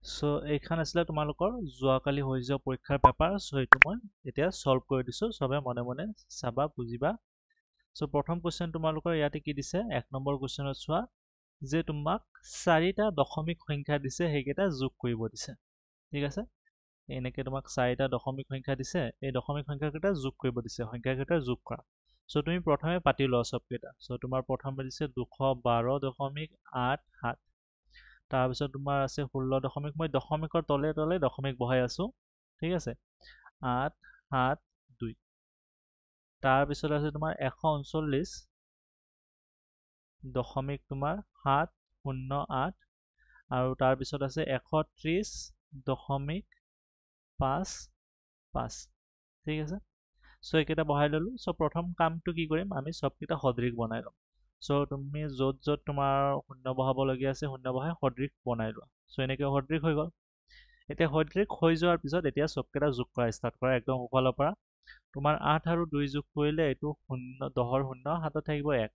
So এইখান আছিলে তোমালোকৰ যোৱাকালি হৈ যোৱা পৰীক্ষাৰ পেপাৰ। সো এইটো মই এতিয়া সলভ কৰি দিছো, সবে মনে মনে চাবা বুজিবা। সো প্ৰথম কোৱেশ্চন তোমালোকৰ ইয়াতে কি দিছে, 1 নম্বৰ কোৱেশ্চনত চোৱা যে তোমাক 4টা দশমিক সংখ্যা দিছে, সেইকেইটা যোগ কৰিব দিছে। ঠিক আছে, এনেকৈ তোমাক 4টা দশমিক সংখ্যা দিছে, এই দশমিক সংখ্যাকেইটা যোগ কৰিব দিছে, সংখ্যাকেইটা যোগ কৰা। সো তুমি প্ৰথমে পাতি লোৱা সবকেইটা। সো তোমাৰ প্ৰথমে দিছে 212.87। তাৰপিছত তোমাৰ আছে 16 মই দশমিকৰ তলে তলে দশমিক বহাই আছো। ঠিক আছে, 872। তাৰপিছত আছে তোমাৰ 139 দশমিক তোমাৰ 708। আৰু তাৰপিছত আছে 130.55। ঠিক আছে, সো এইকেইটা বহাই ললো। সো প্ৰথম কামটো কি কৰিম, আমি সবকেইটা সদৃশ বনাই ল'ম। সো তুমি য'ত য'ত তোমাৰ শূন্য বহাবলগীয়া আছে শূন্য বহাই সদৃশ বনাই লোৱা। সো এনেকৈ সদৃশ হৈ গ'ল। এতিয়া সদৃশ হৈ যোৱাৰ পিছত এতিয়া সবকেইটা যোগ কৰা ষ্টাৰ্ট কৰা একদম সোঁফালৰ পৰা। তোমাৰ 8 আৰু 2 যোগ কৰিলে এইটো 10ৰ শূন্য হাতত থাকিব 1।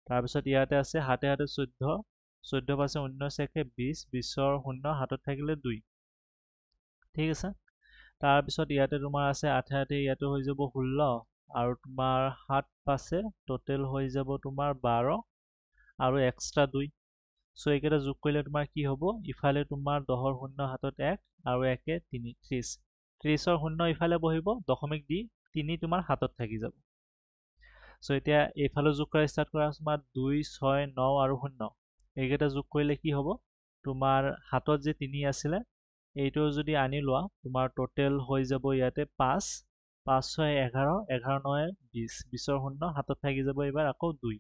তাৰপিছত ইয়াতে আছে হাতে হাতে 14, 14 পাছে 19 একে 20, 20ৰ শূন্য হাতত থাকিলে 2। ঠিক আছে, তাৰপিছত ইয়াতে তোমাৰ আছে 8 হাতে ইয়াতে হৈ যাব 16, আৰু তোমাৰ 7 পাছে টোটেল হৈ যাব তোমাৰ 12, আৰু এক্সট্ৰা 2। সো এইকেইটা যোগ কৰিলে তোমাৰ কি হ'ব, ইফালে তোমাৰ 10ৰ শূন্য হাতত 1 আৰু 1 3, 30, 30ৰ শূন্য ইফালে বহিব, দশমিক দি 3 তোমাৰ হাতত থাকি যাব। সো এতিয়া এইফালে যোগ কৰা ষ্টাৰ্ট কৰা, তোমাৰ 2, 6, 9 আৰু 0 এইকেইটা যোগ কৰিলে কি হ'ব, তোমাৰ হাতত যে 3 আছিলে এইটো যদি আনি লোৱা তোমাৰ টোটেল হৈ যাব ইয়াতে 5, 5 6 11, 11 9 20, 20ৰ শূন্য হাতত থাকি যাব এইবাৰ আকৌ 2।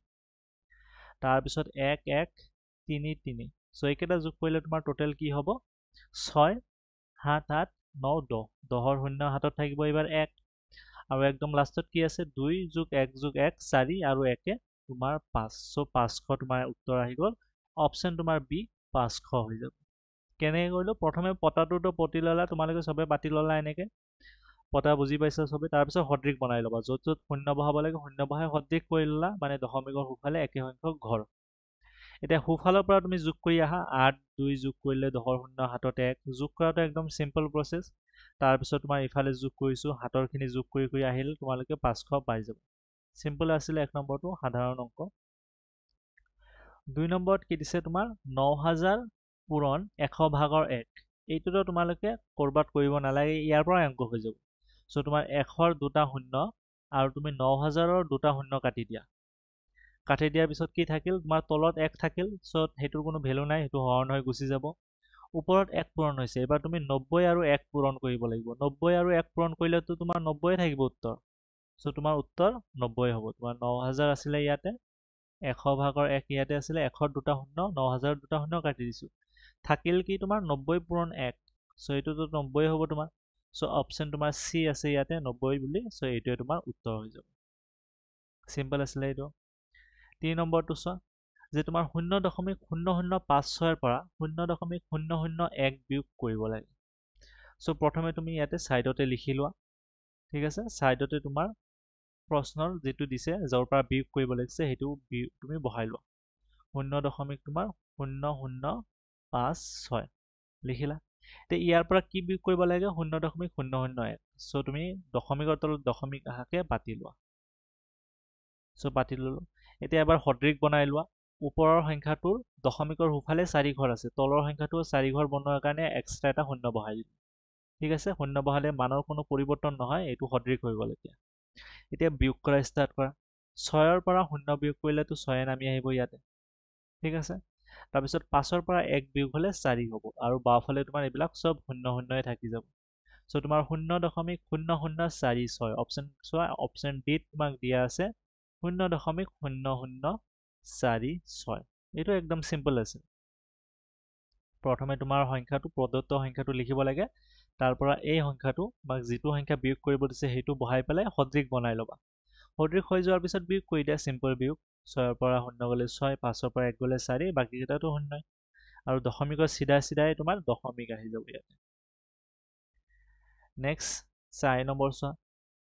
তাৰপিছত 1 1 3 3, সো এইকেইটা যোগ কৰিলে তোমাৰ টোটেল কি হ'ব, 6 7 8 9 10, 10ৰ শূন্য হাতত থাকিব এইবাৰ 1, আৰু একদম লাষ্টত কি আছে 2 যোগ 1 যোগ 1 4, আৰু 1 তোমাৰ 5। সো 500 তোমাৰ উত্তৰ আহি গ'ল। অপশ্যন তোমাৰ বি 500 হৈ যাব। কেনেকৈ কৰিলো, প্ৰথমে পটাটোতো পতি ল'লা, তোমালোকে চবে পাতি ল'লা এনেকৈ পটা বুজি পাইছা চবে। তাৰপিছত সদৃশ বনাই ল'বা, য'ত য'ত শূন্য বহাব লাগে শূন্য বহাই সদৃশ কৰি ল'লা, মানে দশমিকৰ সোঁফালে একে সংখ্যক ঘৰ। এতিয়া সোঁফালৰ পৰা তুমি যোগ কৰি আহা, 8 2 যোগ কৰিলে 10ৰ শূন্য হাতত 1, যোগ কৰাটো একদম চিম্পল প্ৰচেছ। তাৰপিছত তোমাৰ ইফালে যোগ কৰিছো, হাতৰখিনি যোগ কৰি কৰি আহিলে তোমালোকে 500 পাই যাব। চিম্পল আছিলে 1 নম্বৰটো, সাধাৰণ অংক। 2 নম্বৰত কি দিছে তোমাৰ 9000 পূৰণ 100 ভাগৰ 1। এইটোতো তোমালোকে কৰবাত কৰিব নালাগে, ইয়াৰ পৰা অংক হৈ যাব। সো তোমাৰ 100ৰ দুটা শূন্য আৰু তুমি 9000ৰ দুটা শূন্য কাটি দিয়া। কাটি দিয়াৰ পিছত কি থাকিল, তোমাৰ তলত 1 থাকিল, সো সেইটোৰ কোনো ভেলু নাই, সেইটো হৰণ হৈ গুচি যাব। ওপৰত 1 পূৰণ হৈছে, এবাৰ তুমি 90 আৰু 1 পূৰণ কৰিব লাগিব। 90 আৰু 1 পূৰণ কৰিলেতো তোমাৰ 90 থাকিব উত্তৰ। সো তোমাৰ উত্তৰ 90 হ'ব। তোমাৰ 9000 আছিলে ইয়াতে, 100 ভাগৰ 1 ইয়াতে আছিলে, 100ৰ দুটা শূন্য 9000ৰ দুটা শূন্য কাটি দিছো, থাকিল কি তোমাৰ 90 পূৰণ 1। সো এইটোতো 90 হ'ব তোমাৰ। সো অপশ্যন তোমাৰ চি আছে ইয়াতে 90 বুলি। সো এইটোৱে তোমাৰ উত্তৰ হৈ যাব। চিম্পল আছিলে এইটো। 3 নম্বৰটো চোৱা যে তোমাৰ 0.0056ৰ পৰা 0.001 বিয়োগ কৰিব লাগে। সো প্ৰথমে তুমি ইয়াতে ছাইডতে লিখি লোৱা। ঠিক আছে, ছাইডতে তোমাৰ প্ৰশ্নৰ যিটো দিছে য'ৰ পৰা বিয়োগ কৰিব লাগিছে সেইটো তুমি বহাই লোৱা। 0.0056 লিখিলা। এতিয়া ইয়াৰ পৰা কি বিয়োগ কৰিব লাগে, 0.001। সো তুমি দশমিকৰ তলত দশমিক আহাকে পাতি লোৱা। সো পাতি ললো। এতিয়া এবাৰ সদৃশ বনাই লোৱা। ওপৰৰ সংখ্যাটোৰ দশমিকৰ সোঁফালে 4 ঘৰ আছে, তলৰ সংখ্যাটো 4 ঘৰ বনোৱাৰ কাৰণে এক্সট্ৰা এটা শূন্য বহাই দিলো। ঠিক আছে, শূন্য বহালে মানৰ কোনো পৰিৱৰ্তন নহয়, এইটো সদৃশ হৈ গ'ল। এতিয়া বিয়োগ কৰা ষ্টাৰ্ট কৰা। 6ৰ পৰা 0 বিয়োগ কৰিলেতো 6 নামি আহিব ইয়াতে। ঠিক আছে, তাৰপিছত 5ৰ পৰা 1 বিয়োগ হ'লে 4 হ'ব, আৰু বাওঁফালে তোমাৰ এইবিলাক চব শূন্য শূন্যই থাকি যাব। সো তোমাৰ 0.0046। অপশ্যন চোৱা, অপশ্যন ডিত তোমাক দিয়া আছে 0.0046। এইটো একদম চিম্পল আছে। প্ৰথমে তোমাৰ সংখ্যাটো প্ৰদত্ত সংখ্যাটো লিখিব লাগে, তাৰ পৰা এই সংখ্যাটো বা যিটো সংখ্যা বিয়োগ কৰিব দিছে সেইটো বহাই পেলাই সদৃশ বনাই ল'বা। সদৃশ হৈ যোৱাৰ পিছত বিয়োগ কৰি দিয়া, চিম্পল বিয়োগ। 6ৰ পৰা 0 গ'লে 6, 5ৰ পৰা 1 গ'লে 4, বাকীকেইটাতো 0। আৰু দশমিকৰ চিধাই চিধাই তোমাৰ দশমিক আহি যাব ইয়াতে। নেক্সট 4 নম্বৰ চোৱা,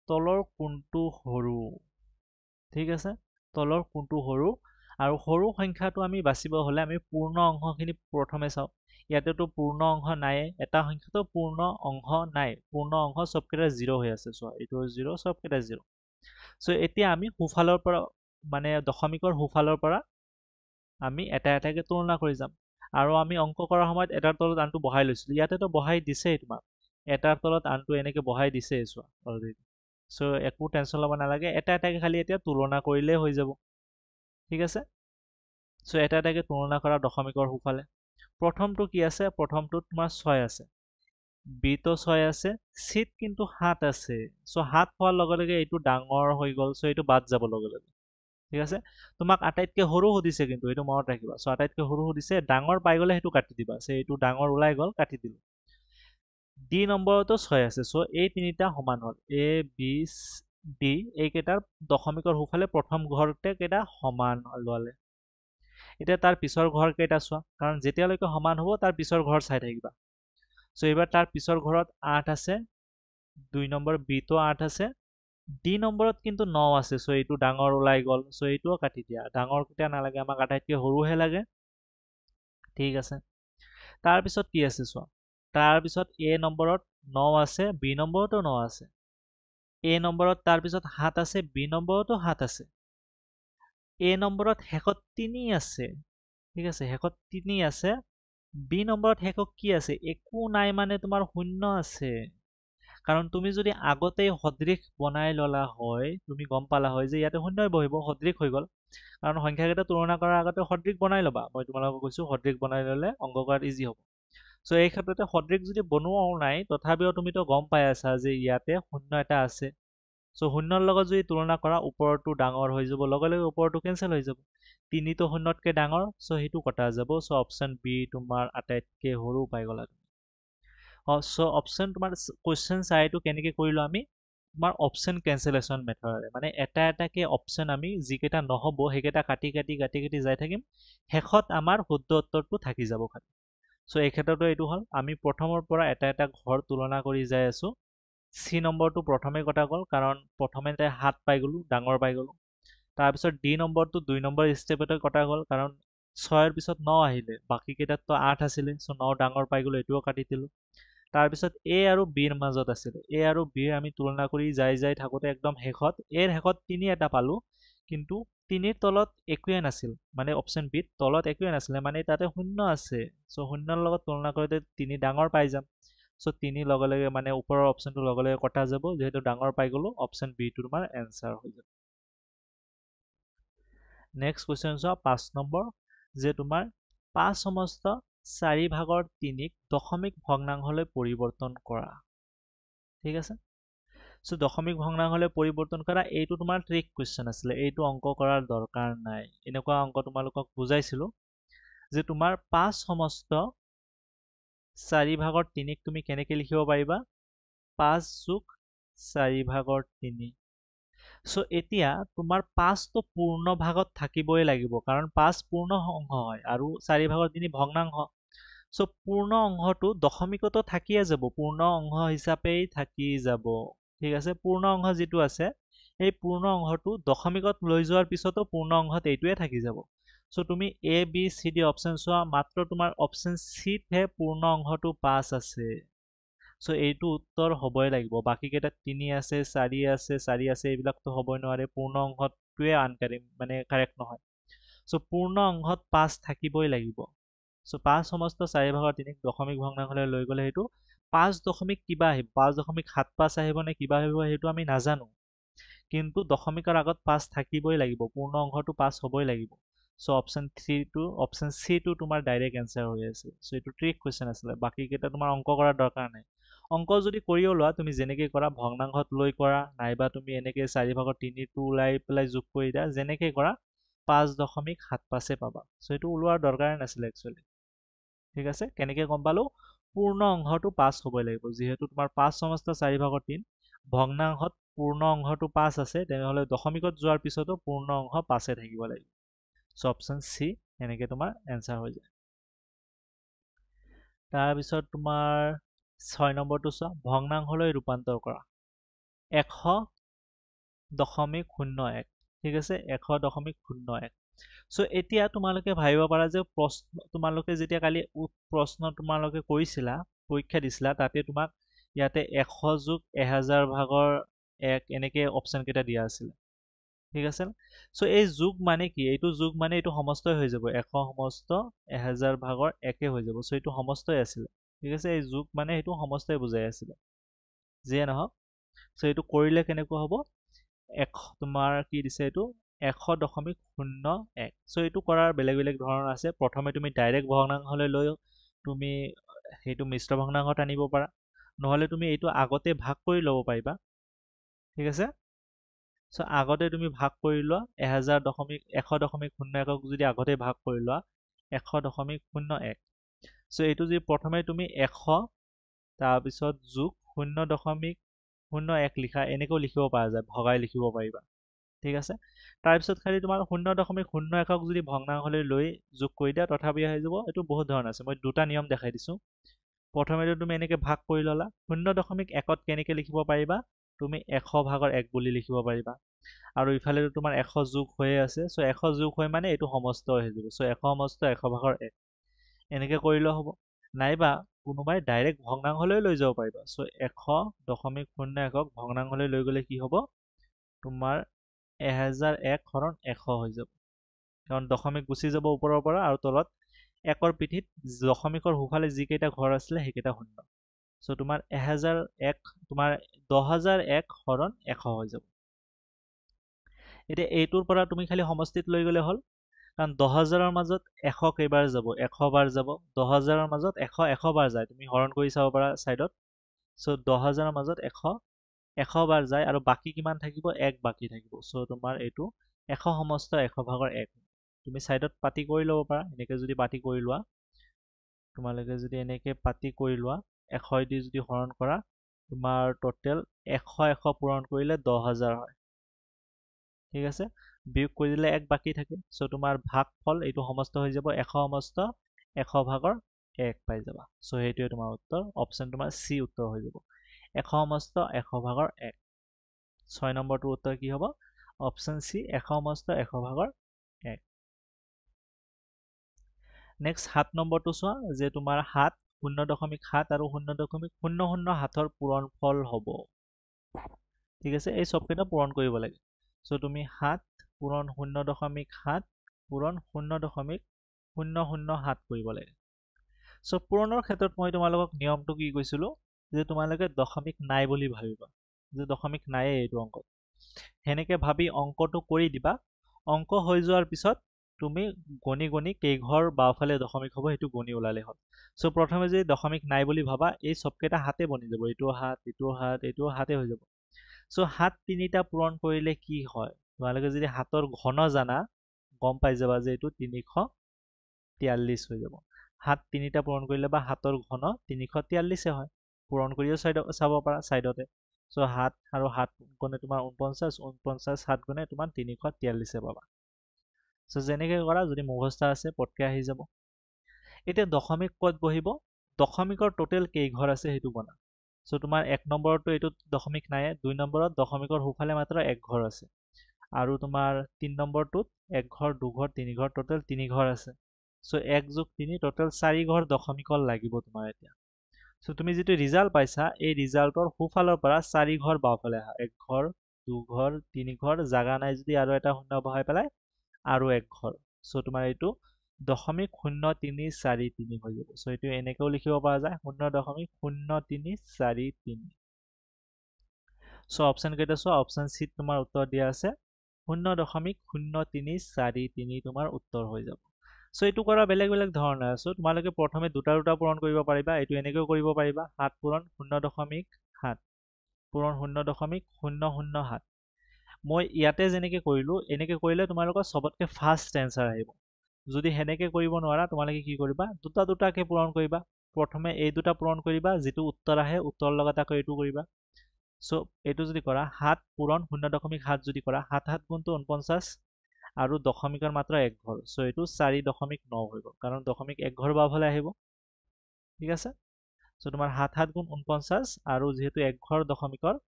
তলৰ কোনটো সৰু। ঠিক আছে, তলৰ কোনটো সৰু আৰু সৰু সংখ্যাটো আমি বাচিব হ'লে আমি পূৰ্ণ অংশখিনি প্ৰথমে চাওঁ ইয়াতেতো পূৰ্ণ অংশ নাই এটা সংখ্যাটো পূৰ্ণ অংশ নাই পূৰ্ণ অংশ সবকেইটা 0 হৈ আছে চোৱা এইটো 0 সবকেইটা 0 সো এতিয়া আমি সোঁফালৰ পৰা মানে দশমিকৰ সোঁফালৰ পৰা আমি এটা এটাকে তুলনা কৰি যাম আৰু আমি অংক কৰাৰ সময়ত এটাৰ তলত আনটো বহাই লৈছিলোঁ ইয়াতেতো বহাই দিছেই তোমাক এটাৰ তলত আনটো এনেকে বহাই দিছেই চোৱা অলৰেডি সো একো টেনশ্যন ল'ব নালাগে এটা এটাকে খালি এতিয়া তুলনা কৰিলেই হৈ যাব ঠিক আছে সো এটা এটাকে তুলনা কৰা দশমিকৰ সোঁফালে প্ৰথমটো কি আছে প্ৰথমটো তোমাৰ 6 আছে বিটো 6 আছে চিত কিন্তু 7 আছে সো 7 হোৱাৰ লগে লগে এইটো ডাঙৰ হৈ গ'ল সো এইটো বাদ যাব লগে লগে ঠিক আছে তোমাক আটাইতকৈ সৰু সুধিছে কিন্তু এইটো মনত ৰাখিবা সো আটাইতকৈ সৰু সুধিছে ডাঙৰ পাই গ'লে সেইটো কাটি দিবা সো এইটো ডাঙৰ ওলাই গ'ল কাটি দিলো ডি নম্বৰতো 6 আছে সো এই তিনিটা সমান হ'ল এ বি ডি এইকেইটাৰ দশমিকৰ সোঁফালে প্ৰথম ঘৰতে কেইটা সমান ওলালে এতিয়া তাৰ পিছৰ ঘৰ কেইটা চোৱা কাৰণ যেতিয়ালৈকে সমান হ'ব তাৰ পিছৰ ঘৰ চাই থাকিবা সো এইবাৰ তাৰ পিছৰ ঘৰত 8 আছে 2 নম্বৰ বিটো 8 আছে ডি নম্বৰত কিন্তু 9 আছে সো এইটো ডাঙৰ ওলাই গ'ল সো এইটোও কাটি দিয়া ডাঙৰ কেইটা নালাগে আমাক আটাইতকৈ সৰুহে লাগে ঠিক আছে তাৰপিছত কি আছে চোৱা তাৰপিছত এ নম্বৰত 9 আছে বি নম্বৰতো 9 আছে এ নম্বৰত তাৰপিছত 7 আছে বি নম্বৰতো 7 আছে এ নম্বৰত শেষত 3 আছে ঠিক আছে শেষত 3 আছে বি নম্বৰত শেষত কি আছে একো নাই মানে তোমাৰ 0 আছে কাৰণ তুমি যদি আগতেই সদৃশ বনাই ললা হয় তুমি গম পালা হয় যে ইয়াতে 0ই বহিব সদৃশ হৈ গ'ল কাৰণ সংখ্যাকেইটা তুলনা কৰাৰ আগতে সদৃশ বনাই ল'বা মই তোমালোকক কৈছো সদৃশ বনাই ল'লে অংক কৰাত ইজি হ'ব সো এই ক্ষেত্ৰতে সদৃশ যদি বনোৱাও নাই তথাপিও তুমিতো গম পাই আছা যে ইয়াতে 0 এটা আছে সো 0ৰ লগত যদি তুলনা কৰা ওপৰটো ডাঙৰ হৈ যাব লগে লগে ওপৰটো কেনচেল হৈ যাব 3টো 0তকৈ ডাঙৰ সো সেইটো কটা যাব সো অপশ্যন বি তোমাৰ আটাইতকৈ সৰু পাই গ'লা সো অপশ্যন তোমাৰ কুৱেশ্যন চাইটো কেনেকৈ কৰিলোঁ আমি তোমাৰ অপশ্যন কেনচেলেশ্যন মেথডেৰে মানে এটা এটাকে অপশ্যন আমি যিকেইটা নহ'ব সেইকেইটা কাটি কাটি কাটি কাটি যাই থাকিম শেষত আমাৰ শুদ্ধ উত্তৰটো থাকি যাব খালি সো এই ক্ষেত্ৰতো এইটো হ'ল আমি প্ৰথমৰ পৰা এটা এটা ঘৰ তুলনা কৰি যাই আছোঁ চি নম্বৰটো প্ৰথমে কটা গ'ল কাৰণ প্ৰথমে 7 পাই গ'লোঁ ডাঙৰ পাই গ'লোঁ তাৰপিছত ডি নম্বৰটো 2 নম্বৰ ষ্টেপতে কটা গ'ল কাৰণ 6ৰ পিছত 9 আহিলে বাকীকেইটাততো 8 আছিলে সো 9 ডাঙৰ পাই গ'লোঁ এইটোও কাটি দিলোঁ তাৰপিছত এ আৰু বিৰ মাজত আছিলে এ আৰু বিৰ আমি তুলনা কৰি যাই থাকোঁতে একদম শেষত এৰ শেষত 3 এটা পালোঁ কিন্তু 3ৰ তলত একোৱে নাছিল মানে অপশ্যন বিত তলত একোৱে নাছিলে মানে তাতে 0 আছে সো 0ৰ লগত তুলনা কৰোঁতে 3 ডাঙৰ পাই যাম সো 3 লগে লগে মানে ওপৰৰ অপশ্যনটো লগে লগে কটা যাব যিহেতু ডাঙৰ পাই গ'লোঁ অপশ্যন বিটো তোমাৰ এনচাৰ হৈ যাব নেক্সট কুৱেশ্যন চোৱা 5 নম্বৰ যে তোমাৰ 5 সমস্ত 4 ভাগৰ 3ক দশমিক ভগ্নাংশলৈ পৰিৱৰ্তন কৰা ঠিক আছে সো দশমিক ভগ্নাংশলৈ পৰিৱৰ্তন কৰা এইটো তোমাৰ ট্ৰিক কুৱেশ্যন আছিলে এইটো অংক কৰাৰ দৰকাৰ নাই এনেকুৱা অংক তোমালোকক বুজাইছিলোঁ যে তোমাৰ 5 সমস্ত 4 ভাগৰ 3ক তুমি কেনেকৈ লিখিব পাৰিবা 5 যোগ 4 ভাগৰ 3 সো এতিয়া তোমাৰ 5টো পূৰ্ণ ভাগত থাকিবই লাগিব কাৰণ 5 পূৰ্ণ অংশ হয় আৰু 4 ভাগৰ 3 ভগ্নাংশ সো পূৰ্ণ অংশটো দশমিকতো থাকিয়ে যাব পূৰ্ণ অংশ হিচাপেই থাকি যাব ঠিক আছে পূৰ্ণ অংশ যিটো আছে এই পূৰ্ণ অংশটো দশমিকত লৈ যোৱাৰ পিছতো পূৰ্ণ অংশত এইটোৱে থাকি যাব সো তুমি এ বি চি ডি অপশ্যন চোৱা মাত্ৰ তোমাৰ অপশ্যন চিতহে পূৰ্ণ অংশটো 5 আছে সো এইটো উত্তৰ হ'বই লাগিব বাকীকেইটাত 3 আছে 4 আছে 4 আছে এইবিলাকতো হ'বই নোৱাৰে পূৰ্ণ অংশটোৱে মানে কাৰেক্ট নহয় সো পূৰ্ণ অংশত 5 থাকিবই লাগিব সো 5 সমস্ত 4 ভাগৰ 3ক দশমিক ভগ্নাংশলৈ লৈ গ'লে সেইটো 5 দশমিক কিবা আহিব 5.75 আহিব নে কিবা আহিব সেইটো আমি নাজানো কিন্তু দশমিকৰ আগত 5 থাকিবই লাগিব পূৰ্ণ অংশটো 5 হ'বই লাগিব সো অপশ্যন চিটো তোমাৰ ডাইৰেক্ট এনচাৰ হৈ আছে সো এইটো ট্ৰিক কুৱেশ্যন আছিলে বাকীকেইটা তোমাৰ অংক কৰাৰ দৰকাৰ নাই অংক যদি কৰিও লোৱা তুমি যেনেকৈ কৰা ভগ্নাংশত লৈ কৰা নাইবা তুমি এনেকৈ 4 ভাগৰ 3টো ওলাই পেলাই যোগ কৰি দিয়া যেনেকৈ কৰা 5.75 পাবা সো এইটো ওলোৱাৰ দৰকাৰে নাছিলে একচুৱেলি ঠিক আছে কেনেকৈ গম পালোঁ পূৰ্ণ অংশটো 5 হ'বই লাগিব যিহেতু তোমাৰ 5 সমস্ত 4 ভাগৰ 3 ভগ্নাংশত পূৰ্ণ অংশটো 5 আছে তেনেহ'লে দশমিকত যোৱাৰ পিছতো পূৰ্ণ অংশ 5 থাকিব লাগিব সো অপশ্যন চি এনেকৈ তোমাৰ এনচাৰ হৈ যায় তাৰপিছত তোমাৰ 6 নম্বৰটো চোৱা ভগ্নাংশলৈ ৰূপান্তৰ কৰা 100.01 ঠিক আছে 100.01 চ' এতিয়া তোমালোকে ভাবিব পাৰা যে প্ৰশ্ন তোমালোকে যেতিয়া কালি প্ৰশ্ন তোমালোকে কৰিছিলা পৰীক্ষা দিছিলা তাতে তোমাক ইয়াতে 100 যোগ 1000 ভাগৰ 1 এনেকে অপশ্যন কেইটা দিয়া আছিলে ঠিক আছে চ' এই যোগ মানে কি এইটো যোগ মানে এইটো সমস্তই হৈ যাব 100 সমস্ত 1000 ভাগৰ 1 হৈ যাব চ' এইটো সমস্তই আছিলে ঠিক আছে এই যোগ মানে এইটো সমস্তই বুজাই আছিলে যিয়ে নহওক চ' এইটো কৰিলে কেনেকুৱা হ'ব তোমাৰ কি দিছে এইটো 100.01 চ' এইটো কৰাৰ বেলেগ বেলেগ ধৰণৰ আছে প্ৰথমে তুমি ডাইৰেক্ট ভগ্নাংশলৈ লৈ তুমি সেইটো মিশ্ৰ ভগ্নাংশত আনিব পাৰা নহ'লে তুমি এইটো আগতে ভাগ কৰি ল'ব পাৰিবা ঠিক আছে চ' আগতে তুমি ভাগ কৰি লোৱা 100.01ক যদি আগতে ভাগ কৰি লোৱা 100.01 চ' এইটো যদি প্ৰথমে তুমি 100 তাৰপিছত যোগ 0.01 লিখা এনেকৈও লিখিব পৰা যায় ভগাই লিখিব পাৰিবা ঠিক আছে তাৰপিছত খালি তোমাৰ 0.01ক যদি ভগ্নাংশলৈ লৈ যোগ কৰি দিয়া তথাপি আহি যাব এইটো বহুত ধৰণ আছে মই দুটা নিয়ম দেখাই দিছোঁ প্ৰথমেতো তুমি এনেকৈ ভাগ কৰি ল'লা 0.1ত কেনেকৈ লিখিব পাৰিবা তুমি 100 ভাগৰ 1 বুলি লিখিব পাৰিবা আৰু ইফালে তোমাৰ 100 যোগ হৈয়ে আছে চ' 100 যোগ হৈ মানে এইটো সমস্ত হৈ যাব চ' 100 সমস্ত 100 ভাগৰ 1 এনেকৈ কৰিলেও হ'ব নাইবা কোনোবাই ডাইৰেক্ট ভগ্নাংশলৈ লৈ যাব পাৰিবা চ' 100.01ক ভগ্নাংশলৈ লৈ গ'লে কি হ'ব তোমাৰ 1001 হৰণ 100 হৈ যাব কাৰণ দশমিক গুচি যাব ওপৰৰ পৰা আৰু তলত 1ৰ পিঠিত দশমিকৰ সোঁফালে যিকেইটা ঘৰ আছিলে সেইকেইটা শূন্য চ' তোমাৰ 1001 তোমাৰ 10001 হৰণ 100 হৈ যাব এতিয়া এইটোৰ পৰা তুমি খালি সমষ্টিত লৈ গ'লে হ'ল কাৰণ 10000ৰ মাজত 100 কেইবাৰ যাব 100 বাৰ যাব 10000ৰ মাজত 100 বাৰ যায় তুমি হৰণ কৰি চাব পাৰা ছাইডত চ' 10000ৰ মাজত 100 বাৰ যায় আৰু বাকী কিমান থাকিব 1 বাকী থাকিব চ' তোমাৰ এইটো 100 সমস্ত 100 ভাগৰ 1 তুমি ছাইডত পাতি কৰি ল'ব পাৰা এনেকৈ যদি পাতি কৰি লোৱা তোমালোকে যদি এনেকৈ পাতি কৰি লোৱা 100 দি যদি হৰণ কৰা তোমাৰ টোটেল 100 পূৰণ কৰিলে 10000 হয় ঠিক আছে বিয়োগ কৰি দিলে 1 বাকী থাকে চ' তোমাৰ ভাগফল এইটো সমস্ত হৈ যাব 100 সমস্ত 100 ভাগৰ 1 পাই যাবা চ' সেইটোৱে তোমাৰ উত্তৰ অপশ্যন তোমাৰ চি উত্তৰ হৈ যাব 100 সমস্ত 100 ভাগৰ 1 6 নম্বৰটোৰ উত্তৰ কি হ'ব অপশ্যন চি 100 সমস্ত 100 ভাগৰ 1 নেক্সট 7 নম্বৰটো চোৱা যে তোমাৰ 7 0.7 আৰু 0.007ৰ পূৰণফল হ'ব ঠিক আছে এই চবকেইটা পূৰণ কৰিব লাগে চ' তুমি 7 পূৰণ 0.7 পূৰণ 0.007 কৰিব লাগে চ' পূৰণৰ ক্ষেত্ৰত মই তোমালোকক নিয়মটো কি কৈছিলোঁ যে তোমালোকে দশমিক নাই বুলি ভাবিবা যে দশমিক নায়েই এইটো অংকত সেনেকে ভাবি অংকটো কৰি দিবা অংক হৈ যোৱাৰ পিছত তুমি গণি গণি কেইঘৰ বাওঁফালে দশমিক হ'ব সেইটো গণি ওলালে হ'ল চ' প্ৰথমে যদি দশমিক নাই বুলি ভাবা এই চবকেইটা হাতে বনি যাব এইটো হাত এইটো হাত এইটো হাতে হৈ যাব চ' 7 তিনিটা পূৰণ কৰিলে কি হয় তোমালোকে যদি হাতৰ ঘন জানা গম পাই যাবা যে এইটো 343 হৈ যাব 7 তিনিটা পূৰণ কৰিলে বা হাতৰ ঘন 343 হয় পূৰণ কৰিও চাব পাৰা ছাইডতে চ' 7 আৰু 7 গণে তোমাৰ 49 7 গণে তোমাৰ 343 পাবা চ' যেনেকৈ কৰা যদি মুখস্থ আছে পটকে আহি যাব এতিয়া দশমিক ক'ত বহিব দশমিকৰ টোটেল কেইঘৰ আছে সেইটো গণা চ' তোমাৰ 1 নম্বৰতো এইটো দশমিক নাই 2 নম্বৰত দশমিকৰ সোঁফালে মাত্ৰ 1 ঘৰ আছে আৰু তোমাৰ 3 নম্বৰটোত 1 ঘৰ 2 ঘৰ 3 ঘৰ টোটেল 3 ঘৰ আছে চ' 1 যোগ 3 টোটেল 4 ঘৰ দশমিকৰ লাগিব তোমাৰ এতিয়া চ' তুমি যিটো ৰিজাল্ট পাইছা এই ৰিজাল্টৰ সোঁফালৰ পৰা 4 ঘৰ বাওঁফালে আহা 1 ঘৰ 2 ঘৰ 3 ঘৰ জাগা নাই যদি আৰু এটা শূন্য বহাই পেলাই আৰু 1 ঘৰ চ' তোমাৰ এইটো 0.0343 হৈ যাব চ' এইটো এনেকৈও লিখিব পৰা যায় 0.0343 চ' অপশ্যন কেইটা চোৱা অপশ্যন চিত তোমাৰ উত্তৰ দিয়া আছে 0.0343 তোমাৰ উত্তৰ হৈ যাব চ' এইটো কৰা বেলেগ বেলেগ ধৰণে আছো তোমালোকে প্ৰথমে দুটা পূৰণ কৰিব পাৰিবা এইটো এনেকৈও কৰিব পাৰিবা 7 পূৰণ 0.7 পূৰণ 0.007 মই ইয়াতে যেনেকৈ কৰিলোঁ এনেকৈ কৰিলে তোমালোকৰ চবতকৈ ফাৰ্ষ্ট এনচাৰ আহিব যদি সেনেকে কৰিব নোৱাৰা তোমালোকে কি কৰিবা দুটাকে পূৰণ কৰিবা প্ৰথমে এই দুটা পূৰণ কৰিবা যিটো উত্তৰ আহে উত্তৰ লগত আকৌ এইটো কৰিবা চ' এইটো যদি কৰা 7 পূৰণ 0.7 যদি কৰা 7 গুণটো 49 আৰু দশমিকৰ মাত্ৰ 1 ঘৰ চ' এইটো 4.9 হৈ গ'ল কাৰণ দশমিক 1 ঘৰ বাওঁফালে আহিব ঠিক আছে চ' তোমাৰ 7 গুণ 49 আৰু যিহেতু 1 ঘৰ দশমিকৰ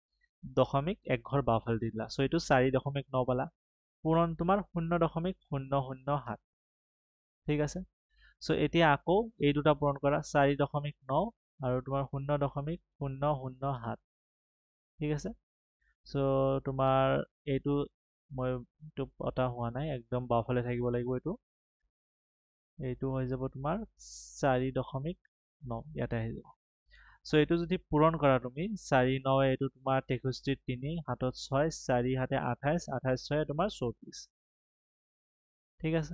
দশমিক 1 ঘৰ বাওঁফালে দি দিলা চ' এইটো 4.9 পালা পূৰণ তোমাৰ 0.007 ঠিক আছে সো এতিয়া আকৌ এই দুটা পূৰণ কৰা 4.9 আৰু তোমাৰ 0.007 ঠিক আছে সো তোমাৰ এইটো মই এইটো পতা হোৱা নাই একদম বাওঁফালে থাকিব লাগিব এইটো হৈ যাব তোমাৰ 4.9 ইয়াতে আহি যাব সো এইটো যদি পূৰণ কৰা তুমি 4 9 এইটো তোমাৰ 63 3 হাতত 6 4 হাতে 28 28 6 তোমাৰ 34 ঠিক আছে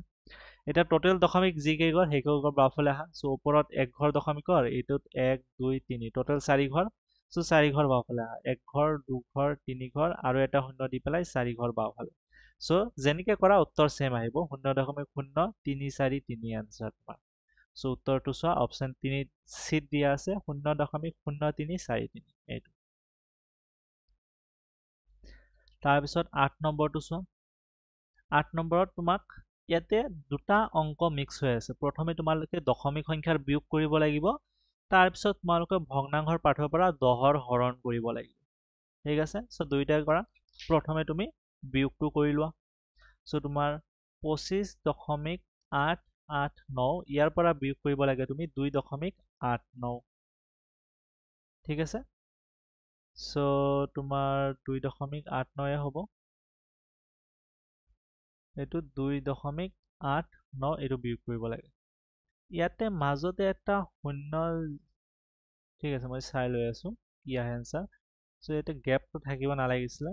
এটা টোটাল দশমিক যি কেই ঘৰ সেই কেই ঘৰ বাওঁফালে আহা সো ওপৰত এক ঘৰ দশমিকৰ এইটোত 1 2 3 টোটাল 4 ঘৰ সো 4 ঘৰ বাওঁফালে আহা এক ঘৰ দুই ঘৰ তিনি ঘৰ আৰু এটা শূন্য দি পেলাই 4 ঘৰ বাওঁফালে সো যেনেকৈ কৰা উত্তৰ সেম আহিব 0.0343 আনসাৰ তোমাৰ সো উত্তৰটো চোৱা অপশন 3 চিট দিয়া আছে 0.0343 এইটো তাৰপিছত 8 নম্বৰটো চোৱা 8 নম্বৰত তোমাক ইয়াতে দুটা অংক মিক্স হৈ আছে প্ৰথমে তোমালোকে দশমিক সংখ্যাৰ বিয়োগ কৰিব লাগিব তাৰপিছত তোমালোকে ভগ্নাংশৰ পাঠৰ পৰা 10ৰ হৰণ কৰিব লাগিব ঠিক আছে সো দুইটাই কৰা প্ৰথমে তুমি বিয়োগটো কৰি লোৱা সো তোমাৰ 25.889 ইয়াৰ পৰা বিয়োগ কৰিব লাগে তুমি 2.89 ঠিক আছে সো তোমাৰ 2.89 হ'ব এইটো 2.89 এইটো বিয়োগ কৰিব লাগে ইয়াতে মাজতে এটা শূন্য ঠিক আছে মই চাই লৈ আছো কি আহে আনসাৰ সো ইয়াতে গ্যাপটো থাকিব নালাগিছিলে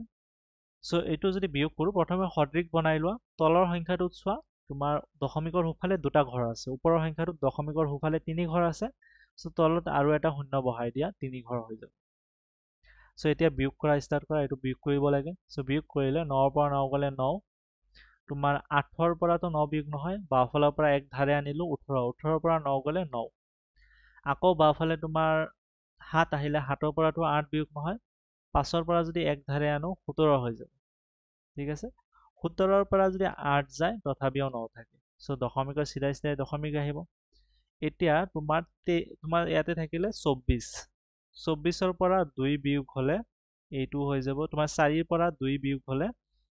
সো এইটো যদি বিয়োগ কৰো প্ৰথমে সদৃশ বনাই লোৱা তলৰ সংখ্যাটোত চোৱা তোমাৰ দশমিকৰ সোঁফালে দুটা ঘৰ আছে ওপৰৰ সংখ্যাটোত দশমিকৰ সোঁফালে তিনি ঘৰ আছে সো তলত আৰু এটা শূন্য বহাই দিয়া তিনি ঘৰ হৈ যাব সো এতিয়া বিয়োগ কৰা ষ্টাৰ্ট কৰা এইটো বিয়োগ কৰিব লাগে সো বিয়োগ কৰিলে 9 ৰ পৰা 9 গলে 9 তোমাৰ 8 ৰ পৰাটো 9 বিয়োগ নহয় বাওঁফালৰ পৰা এক ধাৰে আনিলো 18 18 ৰ পৰা 9 গলে 9 আকৌ বাওঁফালে তোমাৰ 7 আহিলে 7 ৰ পৰাটো 8 বিয়োগ নহয় 5 ৰ পৰা যদি এক ধাৰে আনো 17 হৈ যাব ঠিক আছে 17 ৰ পৰা যদি 8 যায় তথাপিও 9 থাকে সো দশমিকৰ চিধাই চিধাই দশমিক আহিব এতিয়া তোমাৰ ইয়াতে থাকিলে 24 24 ৰ পৰা 2 বিয়োগ হলে এইটো হৈ যাব তোমাৰ 4 ৰ পৰা 2 বিয়োগ হলে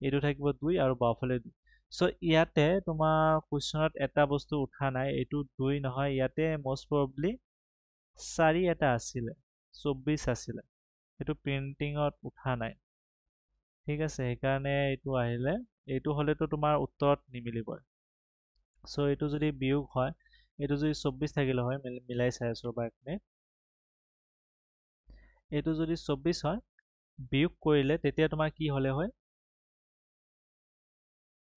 এইটো থাকিব 2 আৰু বাওঁফালে 2 সো ইয়াতে তোমাৰ কুৱেশ্যনত এটা বস্তু উঠা নাই এইটো 2 নহয় ইয়াতে most probably 4 এটা আছিলে 24 আছিলে এইটো প্ৰিন্টিঙত উঠা নাই ঠিক আছে সেইকাৰণে এইটো আহিলে এইটো হলেতো তোমাৰ উত্তৰত নিমিলিবই সো এইটো যদি বিয়োগ হয় এইটো যদি 24 থাকিলে হয় মিলাই চাই আছো ৰবা এক মিনিট এইটো যদি 24 হয় বিয়োগ কৰিলে তেতিয়া তোমাৰ কি হলে হয়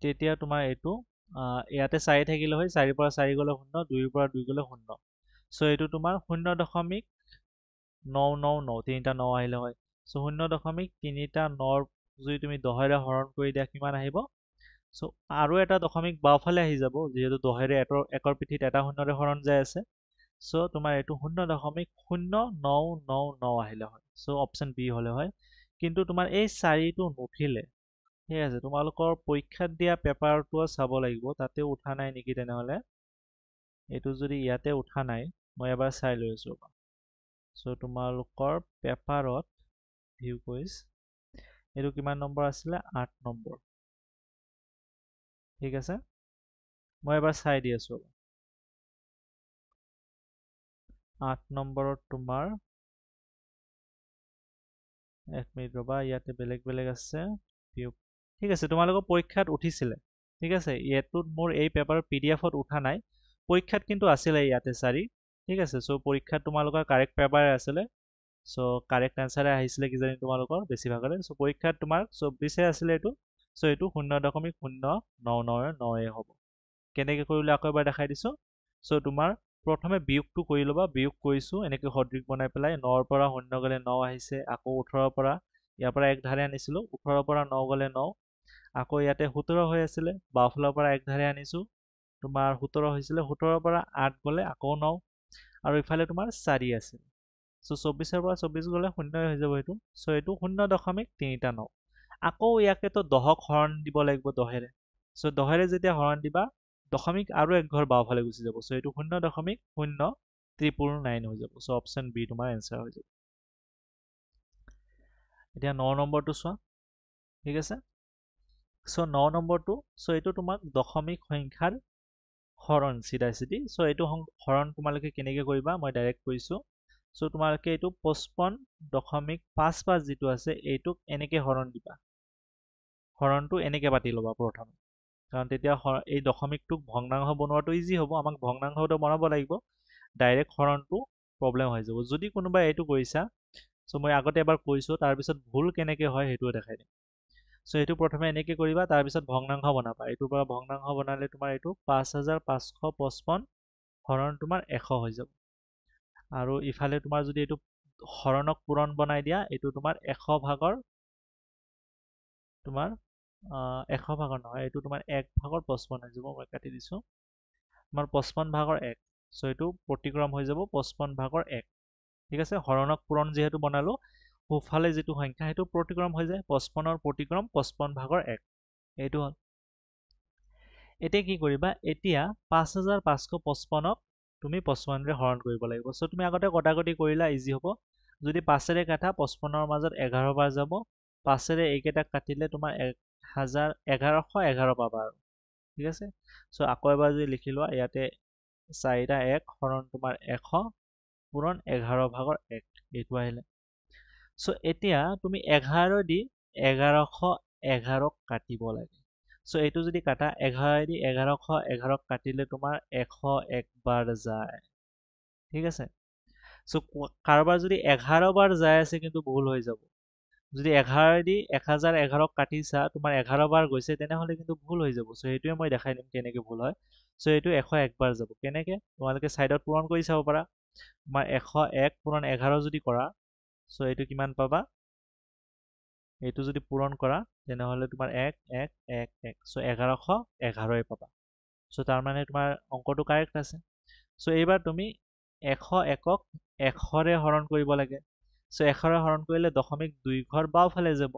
তেতিয়া তোমাৰ এইটো ইয়াতে 4 থাকিলে হয় 4 ৰ পৰা 4 গলে 0 2 ৰ পৰা 2 গলে 0 সো এইটো তোমাৰ 0.999 তিনিটা 9 আহিলে হয় সো 0.3টা 9 যদি তুমি 10ৰে হৰণ কৰি দিয়া কিমান আহিব সো আৰু এটা দশমিক বাওঁফালে আহি যাব যিহেতু 10ৰে একৰ পিঠিত এটা শূন্যৰে হৰণ যায় আছে সো তোমাৰ এইটো 0.0999 আহিলে হয় সো অপশন বি হলে হয় কিন্তু তোমাৰ এই 4টো নুঠিলে ঠিক আছে তোমালোকৰ পৰীক্ষাত দিয়া পেপাৰটো চাব লাগিব তাতে উঠা নাই নেকি তেনেহলে এইটো যদি ইয়াতে উঠা নাই মই এবাৰ চাই লৈ আছো সো তোমালোকৰ পেপাৰত ভিউ কুইজ এইটো কিমান নম্বৰ আছিলে 8 নম্বৰ ঠিক আছে মই এবাৰ চাই দি আছো 8 নম্বৰত তোমাৰ এক মিনিট ৰবা ইয়াতে বেলেগ বেলেগ আছে ভিউ ঠিক আছে তোমালোকৰ পৰীক্ষাত উঠিছিলে ঠিক আছে ইয়াতোত মোৰ এই পেপাৰ পিডিএফত উঠা নাই পৰীক্ষাত কিন্তু আছিলে ইয়াতে 4 ঠিক আছে সো পৰীক্ষাত তোমালোকৰ কাৰেক্ট পেপাৰ আছিলে সো কাৰেক্ট আনসাৰে আহিছিলে কিজানি তোমালোকৰ বেছিভাগৰে সো পৰীক্ষাত তোমাৰ 24 আছিলে এইটো সো এইটো 0.0999 হ'ব কেনেকৈ কৰিলে আকৌ এবাৰ দেখাই দিছো সো তোমাৰ প্ৰথমে বিয়োগটো কৰি ল'বা বিয়োগ কৰিছো এনেকৈ সদৃশ বনাই পেলাই 9 ৰ পৰা 0 গলে 9 আহিছে আকৌ 18 ৰ পৰা ইয়াৰ পৰা এক ধাৰে আনিছিলো 18 ৰ পৰা 9 গলে 9 আকৌ ইয়াতে 17 হৈ আছিলে বাওঁফালৰ পৰা এক ধাৰে আনিছো তোমাৰ 17 হৈছিলে 17 ৰ পৰা 8 গলে আকৌ 9 আৰু ইফালে তোমাৰ 4 আছিল সো 24 ৰ পৰা 24 গলে 0 হৈ যাব এইটো সো এইটো 0.3টা 9 আকৌ ইয়াকেতো 10ক হৰণ দিব লাগিব 10ৰে সো 10ৰে যেতিয়া হৰণ দিবা দশমিক আৰু এক ঘৰ বাওঁফালে গুচি যাব সো এইটো 0.0999 হৈ যাব সো অপশন বি তোমাৰ এনসাৰ হৈ যাব এতিয়া 9 নম্বৰটো চোৱা ঠিক আছে চ' 9 নম্বৰটো চ' এইটো তোমাক দশমিক সংখ্যাৰ হৰণ চিধা চিধি চ' এইটো হৰণ তোমালোকে কেনেকৈ কৰিবা মই ডাইৰেক্ট কৈছোঁ চ' তোমালোকে এইটো 55.55 যিটো আছে এইটোক এনেকৈ হৰণ দিবা হৰণটো এনেকৈ পাতি ল'বা প্ৰথম কাৰণ তেতিয়া এই দশমিকটোক ভগ্নাংশ বনোৱাটো ইজি হ'ব আমাক ভগ্নাংশটো বনাব লাগিব ডাইৰেক্ট হৰণটো প্ৰব্লেম হৈ যাব যদি কোনোবাই এইটো কৰিছা চ' মই আগতে এবাৰ কৈছোঁ তাৰপিছত ভুল কেনেকৈ হয় সেইটোও দেখাই দিম চ' এইটো প্ৰথমে এনেকৈ কৰিবা তাৰপিছত ভগ্নাংশ বনাবা এইটোৰ পৰা ভগ্নাংশ বনালে তোমাৰ এইটো 5555 হৰণ তোমাৰ 100 হৈ যাব আৰু ইফালে তোমাৰ যদি এইটো হৰণক পূৰণ বনাই দিয়া এইটো তোমাৰ 100 ভাগৰ তোমাৰ 100 ভাগৰ নহয় এইটো তোমাৰ 1 ভাগৰ 55 হৈ যাব মই কাটি দিছোঁ তোমাৰ 55 ভাগৰ 1 চ' এইটো প্ৰতিক্ৰম হৈ যাব 55 ভাগৰ 1 ঠিক আছে হৰণক পূৰণ যিহেতু বনালো সোঁফালে যিটো সংখ্যা সেইটো প্ৰতিক্ৰম হৈ যায় 55ৰ প্ৰতিক্ৰম 55 ভাগৰ 1 এইটো হ'ল এতিয়া কি কৰিবা এতিয়া 5555ক তুমি 55ৰে হৰণ কৰিব লাগিব চ' তুমি আগতে কটাকটি কৰিলা ইজি হ'ব যদি 5ৰে কাটা 55ৰ মাজত 11 বাৰ যাব 5ৰে এইকেইটাক কাটিলে তোমাৰ 1111 পাবা আৰু ঠিক আছে চ' আকৌ এবাৰ যদি লিখি লোৱা ইয়াতে 4টা 1 হৰণ তোমাৰ 100 পূৰণ 11 ভাগৰ 1 এইটো আহিলে চ' এতিয়া তুমি 11 দি 1111ক কাটিব লাগে চ' এইটো যদি কাটা 11 দি 1111ক কাটিলে তোমাৰ 101 বাৰ যায় ঠিক আছে চ' কাৰোবাৰ যদি 11 বাৰ যায় আছে কিন্তু ভুল হৈ যাব যদি 11 দি 1011ক কাটিছা তোমাৰ 11 বাৰ গৈছে তেনেহ'লে কিন্তু ভুল হৈ যাব চ' সেইটোৱে মই দেখাই দিম কেনেকৈ ভুল হয় চ' এইটো 101 বাৰ যাব কেনেকৈ তোমালোকে ছাইডত পূৰণ কৰি চাব পাৰা তোমাৰ 101 পূৰণ 11 যদি কৰা চ' এইটো কিমান পাবা এইটো যদি পূৰণ কৰা তেনেহ'লে তোমাৰ 1 চ' 1111ই পাবা চ' তাৰমানে তোমাৰ অংকটো কাৰেক্ট আছে চ' এইবাৰ তুমি 101ক 100ৰে হৰণ কৰিব লাগে চ' 100ৰে হৰণ কৰিলে দশমিক 2 ঘৰ বাওঁফালে যাব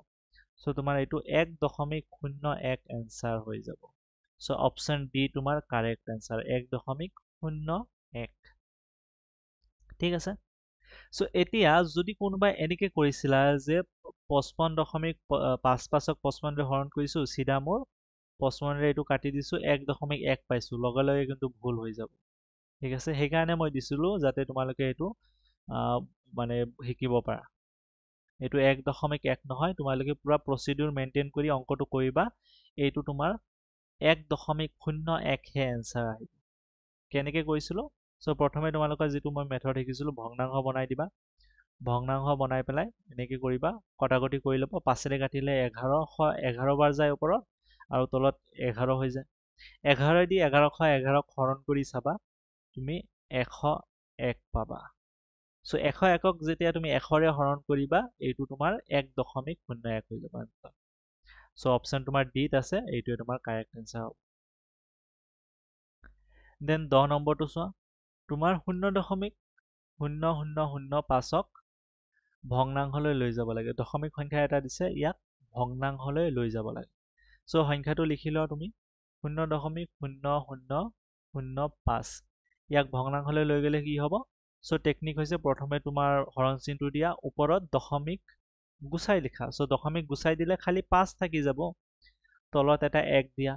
চ' তোমাৰ এইটো 1.01 এনচাৰ হৈ যাব চ' অপশ্যন ডি তোমাৰ কাৰেক্ট এনচাৰ 1.01 ঠিক আছে চ' এতিয়া যদি কোনোবাই এনেকৈ কৰিছিলা যে 55.55ক 55ৰে হৰণ কৰিছোঁ চিধা মোৰ 55ৰে এইটো কাটি দিছোঁ 1.1 পাইছোঁ লগে লগে কিন্তু ভুল হৈ যাব ঠিক আছে সেইকাৰণে মই দিছিলোঁ যাতে তোমালোকে এইটো মানে শিকিব পাৰা এইটো 1.1 নহয় তোমালোকে পুৰা প্ৰচিডিউৰ মেইনটেইন কৰি অংকটো কৰিবা এইটো তোমাৰ 1.01 হে এনচাৰ আহিব কেনেকৈ কৰিছিলোঁ চ' প্ৰথমে তোমালোকৰ যিটো মই মেথড শিকিছিলোঁ ভগ্নাংশ বনাই দিবা ভগ্নাংশ বনাই পেলাই এনেকৈ কৰিবা কটাকটি কৰি ল'ব 5ৰে কাটিলে 11 বাৰ যায় ওপৰত আৰু তলত 11 হৈ যায় 11 দি 1111ক হৰণ কৰি চাবা তুমি 101 পাবা চ' 101ক যেতিয়া তুমি 100ৰে হৰণ কৰিবা এইটো তোমাৰ 1.01 হৈ যাব চ' অপশ্যন তোমাৰ ডিত আছে এইটোৱে তোমাৰ কাৰেক্ট এনচাৰ হ'ব দেন 10 নম্বৰটো চোৱা তোমাৰ 0.0005ক ভগ্নাংশলৈ লৈ যাব লাগে দশমিক সংখ্যা এটা দিছে ইয়াক ভগ্নাংশলৈ লৈ যাব লাগে চ' সংখ্যাটো লিখি লোৱা তুমি 0.0005 ইয়াক ভগ্নাংশলৈ লৈ গ'লে কি হ'ব চ' টেকনিক হৈছে প্ৰথমে তোমাৰ হৰণ চিনটো দিয়া ওপৰত দশমিক গুচাই লিখা চ' দশমিক গুচাই দিলে খালি 5 থাকি যাব তলত এটা 1 দিয়া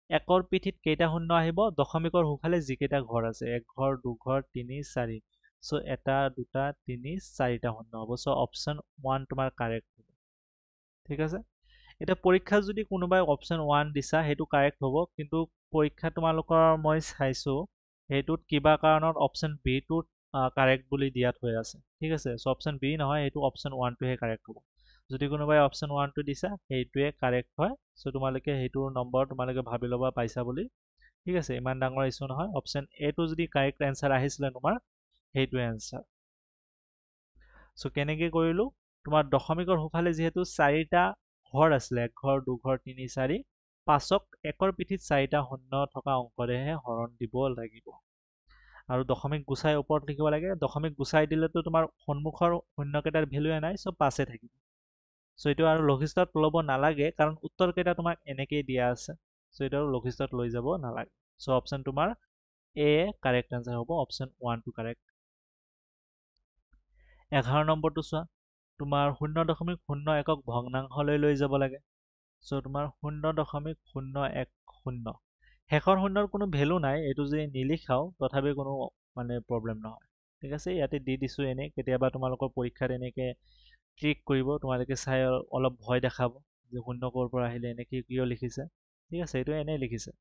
1ৰ পিঠিত কেইটা শূন্য আহিব দশমিকৰ সোঁফালে যিকেইটা ঘৰ আছে 1 ঘৰ 2 ঘৰ 3 4 চ' 1 2 3 4টা শূন্য হ'ব চ' অপশ্যন 1 তোমাৰ কাৰেক্ট হ'ব ঠিক আছে এতিয়া পৰীক্ষাত যদি কোনোবাই অপশ্যন 1 দিছা সেইটো কাৰেক্ট হ'ব কিন্তু পৰীক্ষা তোমালোকৰ মই চাইছোঁ সেইটোত কিবা কাৰণত অপশ্যন বিটোত কাৰেক্ট বুলি দিয়াত হৈ আছে ঠিক আছে চ' অপশ্যন বি নহয় সেইটো অপশ্যন 1টোহে কাৰেক্ট হ'ব যদি কোনোবাই অপশ্যন 1টো দিছা সেইটোৱে কাৰেক্ট হয় চ' তোমালোকে সেইটো নম্বৰ তোমালোকে ভাবি ল'বা পাইছা বুলি ঠিক আছে ইমান ডাঙৰ ইছ্যু নহয় অপশ্যন এটো যদি কাৰেক্ট এনচাৰ আহিছিলে তোমাৰ সেইটোৱে এনচাৰ চ' কেনেকৈ কৰিলোঁ তোমাৰ দশমিকৰ সোঁফালে যিহেতু 4টা ঘৰ আছিলে 1 ঘৰ 2 ঘৰ 3 4 5ক 1ৰ পিঠিত 4টা শূন্য থকা অংকৰেহে হৰণ দিব লাগিব আৰু দশমিক গুচাই ওপৰত লিখিব লাগে দশমিক গুচাই দিলেতো তোমাৰ সন্মুখৰ শূন্যকেইটাৰ ভেলুৱে নাই চ' 5 থাকিব চ' এইটো আৰু লঘিষ্ঠত ল'ব নালাগে কাৰণ উত্তৰকেইটা তোমাক এনেকেই দিয়া আছে চ' এইটো আৰু লঘিষ্ঠত লৈ যাব নালাগে চ' অপশ্যন তোমাৰ এ কাৰেক্ট এনচাৰ হ'ব অপশ্যন 1টো কাৰেক্ট 11 নম্বৰটো চোৱা তোমাৰ 0.01ক ভগ্নাংশলৈ লৈ যাব লাগে চ' তোমাৰ 0.010 শেষৰ শূন্যৰ কোনো ভেলু নাই, এইটো যদি নিলিখাও তথাপি কোনো মানে প্ৰব্লেম নহয়। ঠিক আছে, ইয়াতে দি দিছোঁ এনেই, কেতিয়াবা তোমালোকৰ পৰীক্ষাত এনেকৈ ট্ৰিক কৰিব, তোমালোকে চাই অলপ ভয় দেখাব যে 0 ক'ৰ পৰা আহিলে, এনেকৈ কিয় লিখিছে। ঠিক আছে, এইটো এনেই লিখিছে।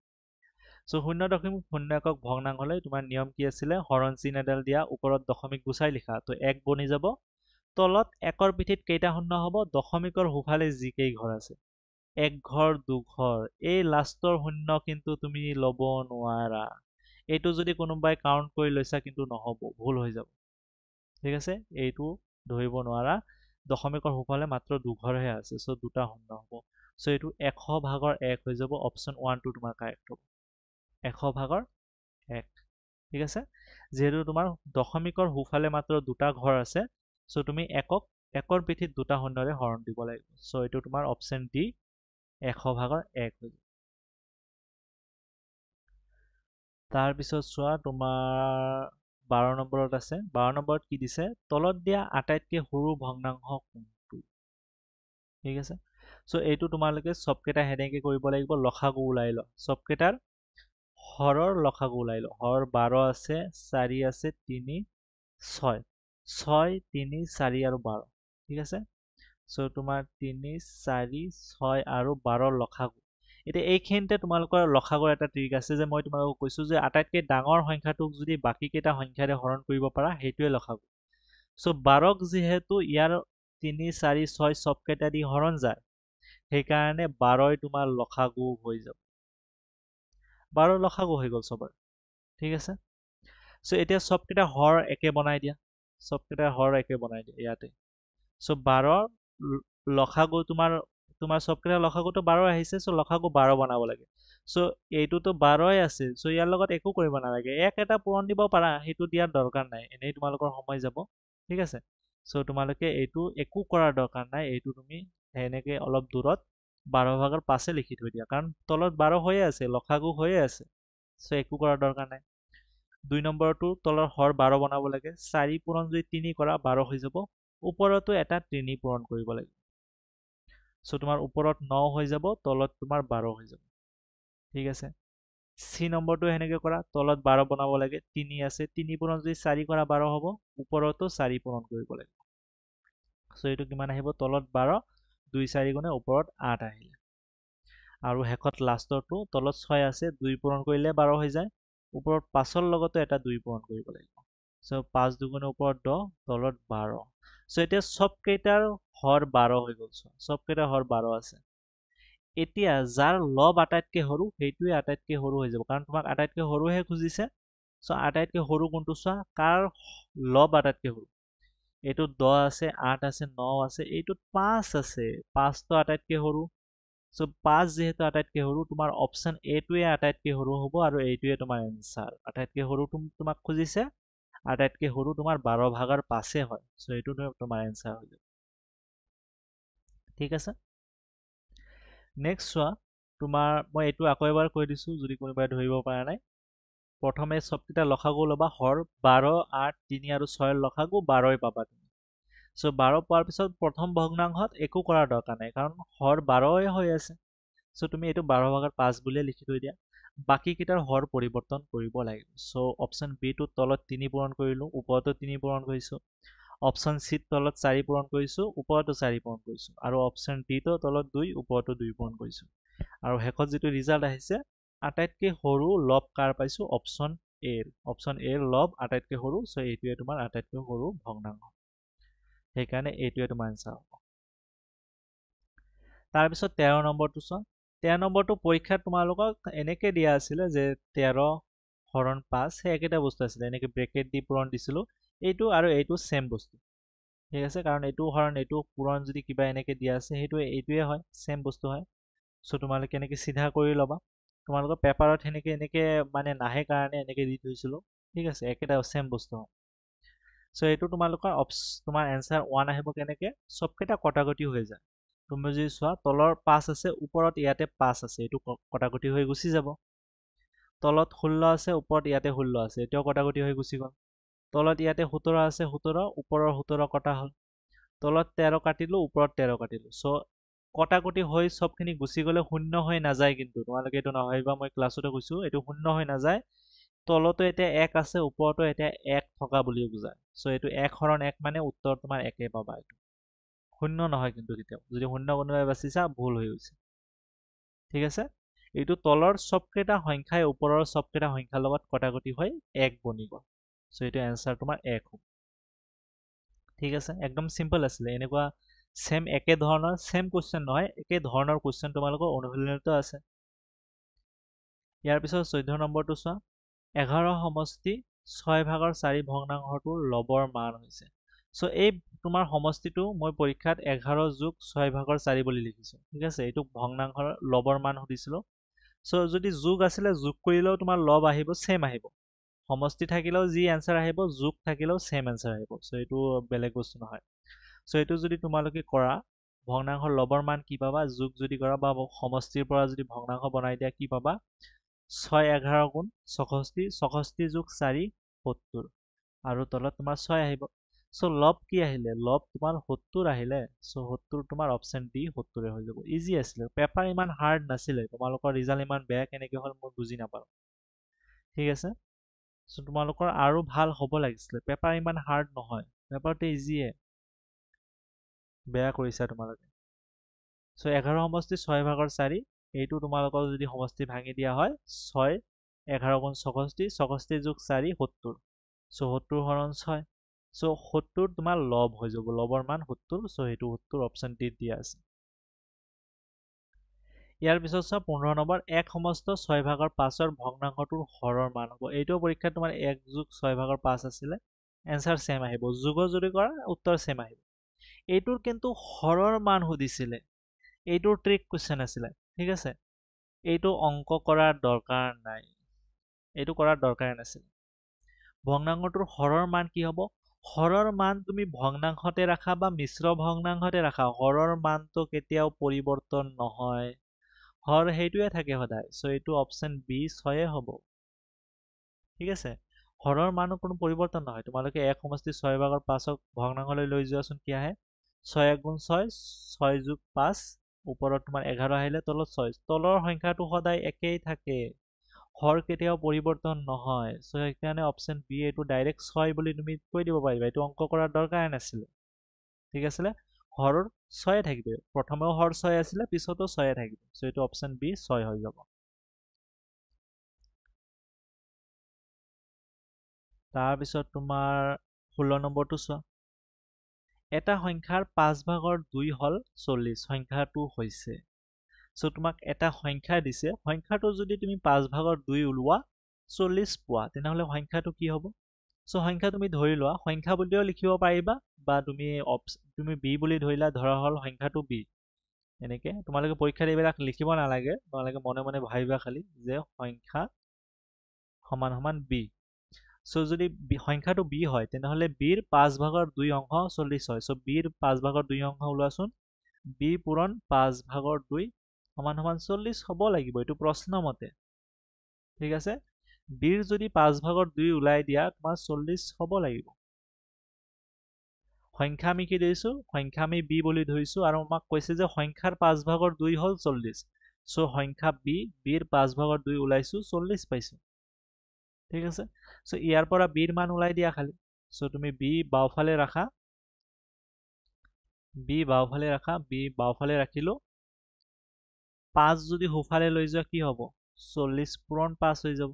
চ' 0.01ক ভগ্নাংশলৈ তোমাৰ নিয়ম কি আছিলে, হৰণ চিন এডাল দিয়া, ওপৰত দশমিক গুচাই লিখা, তো 1 বনি যাব। তলত 1ৰ পিঠিত কেইটা শূন্য হ'ব, দশমিকৰ সোঁফালে যিকেই ঘৰ আছে, 1 ঘৰ 2 ঘৰ, এই লাষ্টৰ শূন্য কিন্তু তুমি ল'ব নোৱাৰা। এইটো যদি কোনোবাই কাউণ্ট কৰি লৈছা কিন্তু নহ'ব, ভুল হৈ যাব। ঠিক আছে, এইটো ধৰিব নোৱাৰা। দশমিকৰ সোঁফালে মাত্ৰ 2 ঘৰহে আছে, চ' 2টা শূন্য হ'ব। চ' এইটো 100/1 হৈ যাব, অপশ্যন 1টো তোমাৰ কাৰেক্ট হ'ব। 100/1। ঠিক আছে, যিহেতু তোমাৰ দশমিকৰ সোঁফালে মাত্ৰ 2টা ঘৰ আছে, চ' তুমি 1ৰ পিঠিত 2টা শূন্যৰে হৰণ দিব লাগিব। চ' এইটো তোমাৰ অপশ্যন ডি 100/1 হৈ যাব। তাৰপিছত চোৱা, তোমাৰ 12 নম্বৰত আছে। 12 নম্বৰত কি দিছে, তলত দিয়া আটাইতকৈ সৰু ভগ্নাংশ কোনটো। ঠিক আছে, চ' এইটো তোমালোকে চবকেইটা সেনেকৈ কৰিব লাগিব, লসাগু ওলাই লোৱা, চবকেইটাৰ হৰৰ লসাগু ওলাই লওঁ। হৰ 12 আছে, 4 আছে, 3, 6, 6, 3, 4 আৰু 12। ঠিক আছে, চ' তোমাৰ 3, 4, 6 আৰু 12 লসাগু। এতিয়া এইখিনিতে তোমালোকৰ লসাগুৰ এটা ট্ৰিক আছে, যে মই তোমালোকক কৈছোঁ যে আটাইতকৈ ডাঙৰ সংখ্যাটোক যদি বাকীকেইটা সংখ্যাৰে হৰণ কৰিব পাৰা, সেইটোৱে লসাগু। চ' 12ক যিহেতু ইয়াৰ 3, 4, 6 চবকেইটা দি হৰণ যায়, সেইকাৰণে 12ই তোমাৰ লসাগু হৈ যাব। 12 লসাগু হৈ গ'ল চবৰে। ঠিক আছে, চ' এতিয়া চবকেইটা হৰ একে বনাই দিয়া, চবকেইটা হৰ একে বনাই দিয়া ইয়াতে। চ' 12 লসাগু তোমাৰ চবকেইটা লসাগুটো 12 আহিছে, চ' লসাগু 12 বনাব লাগে। চ' এইটোতো 12ই আছে, চ' ইয়াৰ লগত একো কৰিব নালাগে, এটা পূৰণ দিব পাৰা, সেইটো দিয়াৰ দৰকাৰ নাই, এনেই তোমালোকৰ সময় যাব। ঠিক আছে, চ' তোমালোকে এইটো একো কৰাৰ দৰকাৰ নাই, এইটো তুমি এনেকৈ অলপ দূৰত 12/5 লিখি থৈ দিয়া, কাৰণ তলত 12 হৈয়ে আছে, লসাগু হৈয়ে আছে, চ' একো কৰাৰ দৰকাৰ নাই। 2 নম্বৰটো তলৰ হৰ 12 বনাব লাগে, 4 পূৰণ যদি 3 কৰা 12 হৈ যাব, ওপৰতো এটা 3 পূৰণ কৰিব লাগিব। চ' তোমাৰ ওপৰত 9 হৈ যাব, তলত তোমাৰ 12 হৈ যাব। ঠিক আছে, চি নম্বৰটো সেনেকৈ কৰা, তলত 12 বনাব লাগে, 3 আছে, 3 পূৰণ যদি 4 কৰা 12 হ'ব, ওপৰতো 4 পূৰণ কৰিব লাগিব। চ' এইটো কিমান আহিব, তলত 12, 2, 4 গুণে ওপৰত 8 আহিলে। আৰু শেষত লাষ্টৰটো তলত 6 আছে, 2 পূৰণ কৰিলে 12 হৈ যায়, ওপৰত 5ৰ লগতো এটা 2 পূৰণ কৰিব লাগিব। চ' 5 দুগুণে ওপৰত 10, তলত 12। চ' এতিয়া চবকেইটাৰ হৰ 12 হৈ গ'ল, চবকেইটাৰ হৰ 12 আছে। এতিয়া যাৰ লব আটাইতকৈ সৰু, সেইটোৱে আটাইতকৈ সৰু হৈ যাব, কাৰণ তোমাক আটাইতকৈ সৰুহে খুজিছে। চ' আটাইতকৈ সৰু কোনটো চোৱা, কাৰ লব আটাইতকৈ সৰু। এইটোত 10 আছে, 8 আছে, 9 আছে, এইটোত 5 আছে, 5টো আটাইতকৈ সৰু। চ' 5 যিহেতু আটাইতকৈ সৰু, তোমাৰ অপশ্যন এটোৱে আটাইতকৈ সৰু হ'ব, আৰু এইটোৱে তোমাৰ এনচাৰ। আটাইতকৈ সৰু তোমাক খুজিছে, আটাইতকৈ সৰু তোমাৰ 12/5 হয়, চ' এইটো তোমাৰ এনচাৰ হৈ যাব। ঠিক আছে, নেক্সট চোৱা, তোমাৰ মই এইটো আকৌ এবাৰ কৈ দিছোঁ যদি কোনোবাই ধৰিব পৰা নাই। প্ৰথমে চবকেইটা লসাগু ল'বা, হৰ 12, 8, 3 আৰু 6ৰ লসাগু 12ই পাবা তুমি। চ' 12 পোৱাৰ পিছত প্ৰথম ভগ্নাংশত একো কৰাৰ দৰকাৰ নাই, কাৰণ হৰ 12ই হৈ আছে। চ' তুমি এইটো 12/5 বুলিয়ে লিখি থৈ দিয়া। বাকীকেইটাৰ হৰ পৰিৱৰ্তন কৰিব লাগিব। চ' অপশ্যন বিটোত তলত 3 পূৰণ কৰিলোঁ, ওপৰতো 3 পূৰণ কৰিছোঁ। অপশ্যন চিত তলত 4 পূৰণ কৰিছোঁ, ওপৰতো 4 পূৰণ কৰিছোঁ। আৰু অপশ্যন ডিটো তলত 2, ওপৰতো 2 পূৰণ কৰিছোঁ। আৰু শেষত যিটো ৰিজাল্ট আহিছে, আটাইতকৈ সৰু লব কাৰ পাইছোঁ, অপশ্যন এৰ। অপশ্যন এৰ লব আটাইতকৈ সৰু, চ' এইটোৱে তোমাৰ আটাইতকৈ সৰু ভগ্নাংশ। সেইকাৰণে এইটোৱে তোমাৰ এনচাৰ হ'ব। তাৰপিছত 13 নম্বৰটো চোৱা। 13 নম্বৰটো পৰীক্ষাত তোমালোকক এনেকৈ দিয়া আছিলে যে 13 হৰণ 5, সেই একেটা বস্তু আছিলে, এনেকৈ ব্ৰেকেট দি পূৰণ দিছিলোঁ। এইটো আৰু এইটো ছেম বস্তু। ঠিক আছে, কাৰণ এইটো হৰণ এইটো পূৰণ যদি কিবা এনেকৈ দিয়া আছে, সেইটো এইটোৱে হয়, ছেম বস্তু হয়। চ' তোমালোকে এনেকৈ চিধা কৰি ল'বা। তোমালোকৰ পেপাৰত সেনেকৈ এনেকৈ মানে নাহে কাৰণে এনেকৈ দি থৈছিলোঁ। ঠিক আছে, একেটা ছেম বস্তু হয়। চ' এইটো তোমালোকৰ তোমাৰ এনচাৰ 1 আহিব কেনেকৈ, চবকেইটা কটাকটি হৈ যায়। তুমি যদি চোৱা, তলৰ 5 আছে, ওপৰত ইয়াতে 5 আছে, এইটো কটাকটি হৈ গুচি যাব। তলত 16 আছে, ওপৰত ইয়াতে 16 আছে, এতিয়াও কটাকটি হৈ গুচি গ'ল। তলত ইয়াতে 17 আছে, 17, ওপৰৰ 17 কটা হ'ল। তলত 13 কাটিলোঁ, ওপৰত 13 কাটিলোঁ। চ' কটাকটি হৈ সবখিনি গুচি গ'লে শূন্য হৈ নাযায়, কিন্তু তোমালোকে এইটো নাভাবিবা, মই ক্লাছতে কৈছো এইটো শূন্য হৈ নাযায়। তলতো এতিয়া 1 আছে, ওপৰতো এতিয়া 1 থকা বুলি বুজায়। চ' এইটো 1 হৰণ 1 মানে উত্তৰ তোমাৰ 1 পাবা। এইটো শূন্য নহয় কিন্তু কেতিয়াও, যদি শূন্য কোনোবাই বাচিছা ভুল হৈ গৈছে। ঠিক আছে, এইটো তলৰ সবকেইটা সংখ্যাই ওপৰৰ সবকেইটা সংখ্যাৰ লগত কটাকটি হৈ 1 বনিব। চ' এইটো এনসাৰ তোমাৰ 1 হ'ব। ঠিক আছে, একদম সিম্পল আছিলে। এনেকুৱা সেম একে ধৰণৰ সেম কুৱেশ্যন নহয়, একে ধৰণৰ কুৱেশ্যন তোমালোকৰ অনুশীলনীতো আছে। ইয়াৰ পিছত 14 নম্বৰটো চোৱা, 11 সমষ্টি 6/4 ভগ্নাংশটোৰ লবৰ মান হৈছে। চ' এই তোমাৰ সমষ্টিটো মই পৰীক্ষাত 11 যোগ 6/4 বুলি লিখিছো। ঠিক আছে, এইটো ভগ্নাংশৰ লবৰ মান সুধিছিলো। চ' যদি যোগ আছিলে যোগ কৰিলেও তোমাৰ লব আহিব, সেম আহিব। সমষ্টি থাকিলেও যি এনসাৰ আহিব, যোগ থাকিলেও সেম এনসাৰ আহিব। চ' এইটো বেলেগ বস্তু নহয়। চ' এইটো যদি তোমালোকে কৰা, ভগ্নাংশৰ লবৰ মান কি পাবা, যোগ যদি কৰা বা সমষ্টিৰ পৰা যদি ভগ্নাংশ বনাই দিয়া কি পাবা, 6 11 গুণ 64, 64 যোগ 4 70, আৰু তলত তোমাৰ 6 আহিব। চ' লব কি আহিলে, লব তোমাৰ 70 আহিলে। চ' 70 তোমাৰ অপশ্যন ডি 70 হৈ যাব। ইজি আছিলে, পেপাৰ ইমান হাৰ্ড নাছিলে। তোমালোকৰ ৰিজাল্ট ইমান বেয়া কেনেকে হ'ল মই বুজি নাপাওঁ। ঠিক আছে, চ' তোমালোকৰ আৰু ভাল হ'ব লাগিছিলে, পেপাৰ ইমান হাৰ্ড নহয়, পেপাৰটো ইজিয়ে। বেয়া কৰিছা তোমালোকে। চ' 11 সমষ্টি 6/4, এইটো তোমালোকৰ যদি সমষ্টি ভাঙি দিয়া হয়, 6 11 গুণ 64, 64 যোগ 4 70, চ' 70 হৰণ 6। চ' 70 তোমাৰ লব হৈ যাব, লবৰ মান 70। চ' সেইটো 70 অপশ্যন ডি দিয়া আছে। ইয়াৰ পিছত চোৱা 15 নম্বৰ, 1 সমষ্ট 6/5 ভগ্নাংশটোৰ হৰৰ মান হ'ব। এইটো পৰীক্ষাত তোমাৰ 1 যোগ 6/5 আছিলে, এনসাৰ সেম আহিব। যোগ যদি কৰা উত্তৰ সেম আহিব। এইটোৰ কিন্তু হৰৰ মান সুধিছিলে, এইটোৰ ট্ৰিক কুৱেশ্যন আছিলে। ঠিক আছে, এইটো অংক কৰাৰ দৰকাৰ নাই, এইটো কৰাৰ দৰকাৰ নাছিল। ভগ্নাংশটোৰ হৰৰ মান কি হ'ব, হৰৰ মান তুমি ভগ্নাংশতে ৰাখা বা মিশ্ৰ ভগ্নাংশতে ৰাখা, হৰৰ মানটো কেতিয়াও পৰিৱৰ্তন নহয়, হৰ সেইটোৱে থাকে সদায়। চ' এইটো অপশ্যন বি 6 হ'ব। ঠিক আছে, হৰৰ মানো কোনো পৰিৱৰ্তন নহয়। তোমালোকে 1 সমষ্টি 6/5 ভগ্নাংশলৈ লৈ যোৱাচোন, কি আহে, 6 1 গুণ 6, 6 যোগ 5, ওপৰত তোমাৰ 11 আহিলে, তলত 6। তলৰ সংখ্যাটো সদায় একেই থাকে, হৰ কেতিয়াও পৰিৱৰ্তন নহয়। চ' সেইকাৰণে অপশ্যন বি এইটো ডাইৰেক্ট 6 বুলি তুমি কৈ দিব পাৰিবা, এইটো অংক কৰাৰ দৰকাৰ নাছিলে। ঠিক আছিলে, হৰৰ 6 থাকিব, প্ৰথমেও হৰ 6 আছিলে, পিছতো 6 থাকিব। চ' এইটো অপশ্যন বি 6 হৈ যাব। তাৰপিছত তোমাৰ 16 নম্বৰটো চোৱা, এটা সংখ্যাৰ 5/2 হল 40, সংখ্যাটো হৈছে। চ' তোমাক এটা সংখ্যা দিছে, সংখ্যাটো যদি তুমি 5/2 ওলোৱা 40 পোৱা, তেনেহ'লে সংখ্যাটো কি হ'ব। চ' সংখ্যা তুমি ধৰি লোৱা, সংখ্যা বুলিও লিখিব পাৰিবা, বা তুমি বি বুলি ধৰিলা, ধৰা হ'ল সংখ্যাটো বি। এনেকে তোমালোকে পৰীক্ষাত এইবিলাক লিখিব নালাগে, তোমালোকে মনে মনে ভাবিবা খালি যে সংখ্যা সমান সমান বি। চ' যদি সংখ্যাটো বি হয়, তেনেহ'লে বিৰ 5/2 অংশ 40 হয়। চ' বিৰ 5/2 অংশ ওলোৱাচোন, বি পূৰণ 5/2 সমান সমান 40 হ'ব লাগিব, এইটো প্ৰশ্ন মতে। ঠিক আছে, বিৰ যদি 5/2 ওলাই দিয়া, তোমাৰ 40 হ'ব লাগিব। সংখ্যা আমি কি ধৰিছো, সংখ্যা আমি বি বুলি ধৰিছো, আৰু আমাক কৈছে যে সংখ্যাৰ 5/2 হ'ল 40। চ' সংখ্যা বি, বিৰ 5/2 ওলাইছো, 40 পাইছো। ঠিক আছে, চ' ইয়াৰ পৰা বিৰ মান ওলাই দিয়া খালি। চ' তুমি বি বাওঁফালে ৰাখা, বি বাওঁফালে ৰাখা, বি বাওঁফালে ৰাখিলো। 5 যদি সোঁফালে লৈ যোৱা কি হ'ব, 40 পূৰণ 5 হৈ যাব।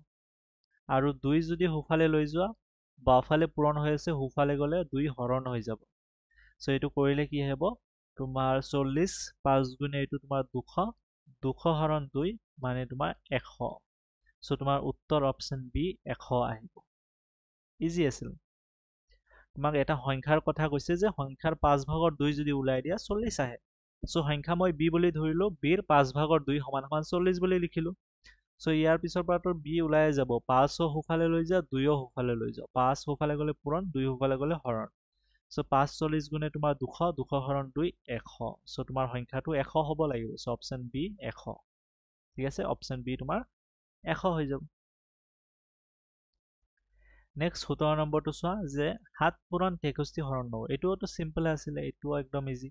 আৰু 2 যদি সোঁফালে লৈ যোৱা, বাওঁফালে পূৰণ হৈ আছে, সোঁফালে গ'লে 2 হৰণ হৈ যাব। চ' এইটো কৰিলে কি হ'ব, তোমাৰ 40, 5 গুণে এইটো তোমাৰ 200, 200 হৰণ 2 মানে তোমাৰ 100। চ' তোমাৰ উত্তৰ অপশ্যন বি 100 আহিব। ইজি আছিল। তোমাক এটা সংখ্যাৰ কথা কৈছে যে সংখ্যাৰ 5/2 যদি ওলাই দিয়া 40 আহে। চ' সংখ্যা মই বি বুলি ধৰিলো, বিৰ 5/2 সমান সমান 40 বুলি লিখিলো। চ' ইয়াৰ পিছৰ পৰা তোৰ বি ওলাই যাব, 5ও সোঁফালে লৈ যা, 2ও সোঁফালে লৈ যাওঁ। 5 সোঁফালে গ'লে পূৰণ, 2 সোঁফালে গ'লে হৰণ। চ' 5 40 গুণে তোমাৰ 200, 200 হৰণ 2 100। চ' তোমাৰ সংখ্যাটো 100 হ'ব লাগিব। চ' অপশ্যন বি 100। ঠিক আছে, অপশ্যন বি তোমাৰ 100 হৈ যাব। নেক্সট 17 নম্বৰটো চোৱা, যে 7 পূৰণ 63 হৰণ 9, এইটোতো চিম্পল আছিলে, এইটোও একদম ইজি।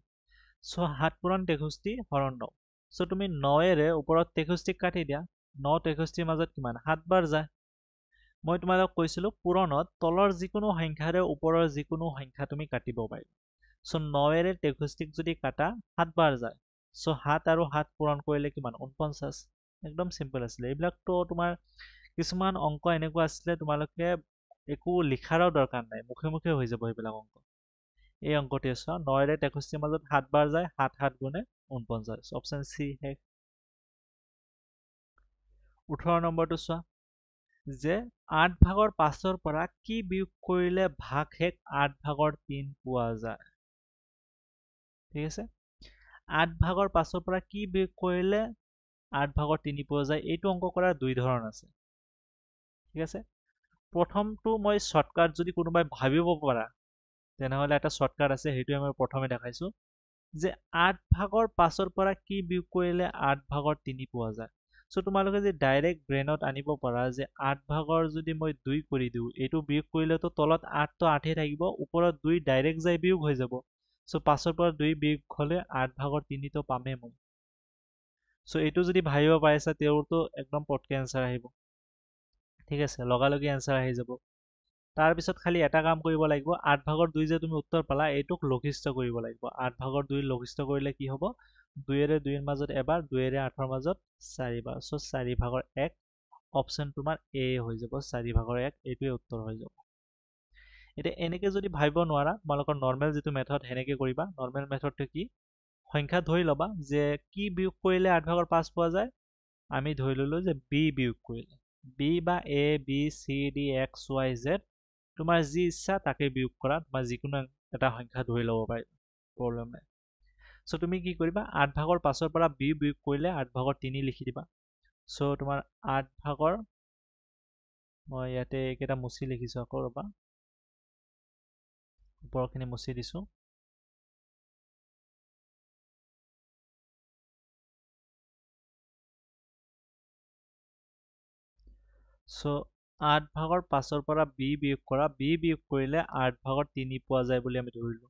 চ' 7 পূৰণ 63 হৰণ 9। চ' তুমি 9ৰে ওপৰত 63 কাটি দিয়া। 9 63 মাজত কিমান 7 বাৰ যায়। মই তোমালোকক কৈছিলোঁ পূৰণত তলৰ যিকোনো সংখ্যাৰে ওপৰৰ যিকোনো সংখ্যা তুমি কাটিব পাৰিবা। চ' 9ৰে 63 যদি কাটা 7 বাৰ যায়। চ' 7 আৰু 7 পূৰণ কৰিলে কিমান 49। একদম চিম্পল আছিলে। এইবিলাকতো তোমাৰ কিছুমান অংক এনেকুৱা আছিলে তোমালোকে একো লিখাৰো দৰকাৰ নাই, মুখে মুখে হৈ যাব সেইবিলাক অংক। এই অংকটোৱে চোৱা 9ৰে 63 মাজত 7 বাৰ যায়, 7 7 গুণে 49। অপশ্যন চি শেষ। 18 নম্বৰটো চোৱা যে 8 ভাগৰ 5ৰ পৰা কি বিয়োগ কৰিলে ভাগ শেষ 8 ভাগৰ 3 পোৱা যায়। ঠিক আছে, 8 ভাগৰ 5ৰ পৰা কি বিয়োগ কৰিলে 8 ভাগৰ 3 পোৱা যায়। এইটো অংক কৰাৰ দুই ধৰণ আছে। ঠিক আছে, প্ৰথমটো মই শ্বৰ্টকাট যদি কোনোবাই ভাবিব পাৰা তেনেহ'লে এটা শ্বৰ্টকাট আছে, সেইটোৱে মই প্ৰথমে দেখাইছোঁ যে 8 ভাগৰ 5ৰ পৰা কি বিয়োগ কৰিলে 8 ভাগৰ 3 পোৱা যায়। চ' তোমালোকে যদি ডাইৰেক্ট ব্ৰেইনত আনিব পাৰা যে 8 ভাগৰ যদি মই 2 কৰি দিওঁ, এইটো বিয়োগ কৰিলেতো তলত 8 8হে থাকিব, ওপৰত 2 ডাইৰেক্ট যাই বিয়োগ হৈ যাব। চ' 5ৰ পৰা 2 বিয়োগ হ'লে 8 ভাগৰ 3টো পামেই মই। চ' এইটো যদি ভাবিব পাৰিছা তেওঁতো একদম পটকে এনচাৰ আহিব। ঠিক আছে, লগালগি এনচাৰ আহি যাব। তাৰপিছত খালি এটা কাম কৰিব লাগিব, 8 ভাগৰ 2 যে তুমি উত্তৰ পালা এইটোক লঘিষ্ঠ কৰিব লাগিব। 8 ভাগৰ 2 লঘিষ্ঠ কৰিলে কি হ'ব 2ৰে 2ৰ মাজত এবাৰ, 2ৰে 8ৰ মাজত 4 বাৰ। চ' 4 ভাগৰ 1 অপশ্যন তোমাৰ এ হৈ যাব। 4 ভাগৰ 1 এইটোৱে উত্তৰ হৈ যাব। এতিয়া এনেকে যদি ভাবিব নোৱাৰা তোমালোকৰ নৰ্মেল যিটো মেথড সেনেকে কৰিবা। নৰ্মেল মেথডটো কি, সংখ্যা ধৰি ল'বা যে কি বিয়োগ কৰিলে 8 ভাগৰ 5 পোৱা যায়। আমি ধৰি ল'লো যে বি বিয়োগ কৰিলে, বি বা A B C D X Y Z তোমাৰ যি ইচ্ছা তাকে বিয়োগ কৰা, তোমাৰ যিকোনো এটা সংখ্যা ধৰি ল'ব পাৰিবা, প্ৰব্লেম নাই। চ' তুমি কি কৰিবা 8 ভাগৰ 5ৰ পৰা বি বিয়োগ কৰিলে 8 ভাগৰ 3 লিখি দিবা। চ' তোমাৰ 8 ভাগৰ, মই ইয়াতে এইকেইটা মুচি লিখিছোঁ আকৌ ৰ'বা, ওপৰখিনি মুচি দিছোঁ। চ' 8 ভাগৰ 5ৰ পৰা বি বিয়োগ কৰা, বি বিয়োগ কৰিলে 8 ভাগৰ 3 পোৱা যায় বুলি আমি ধৰিলোঁ।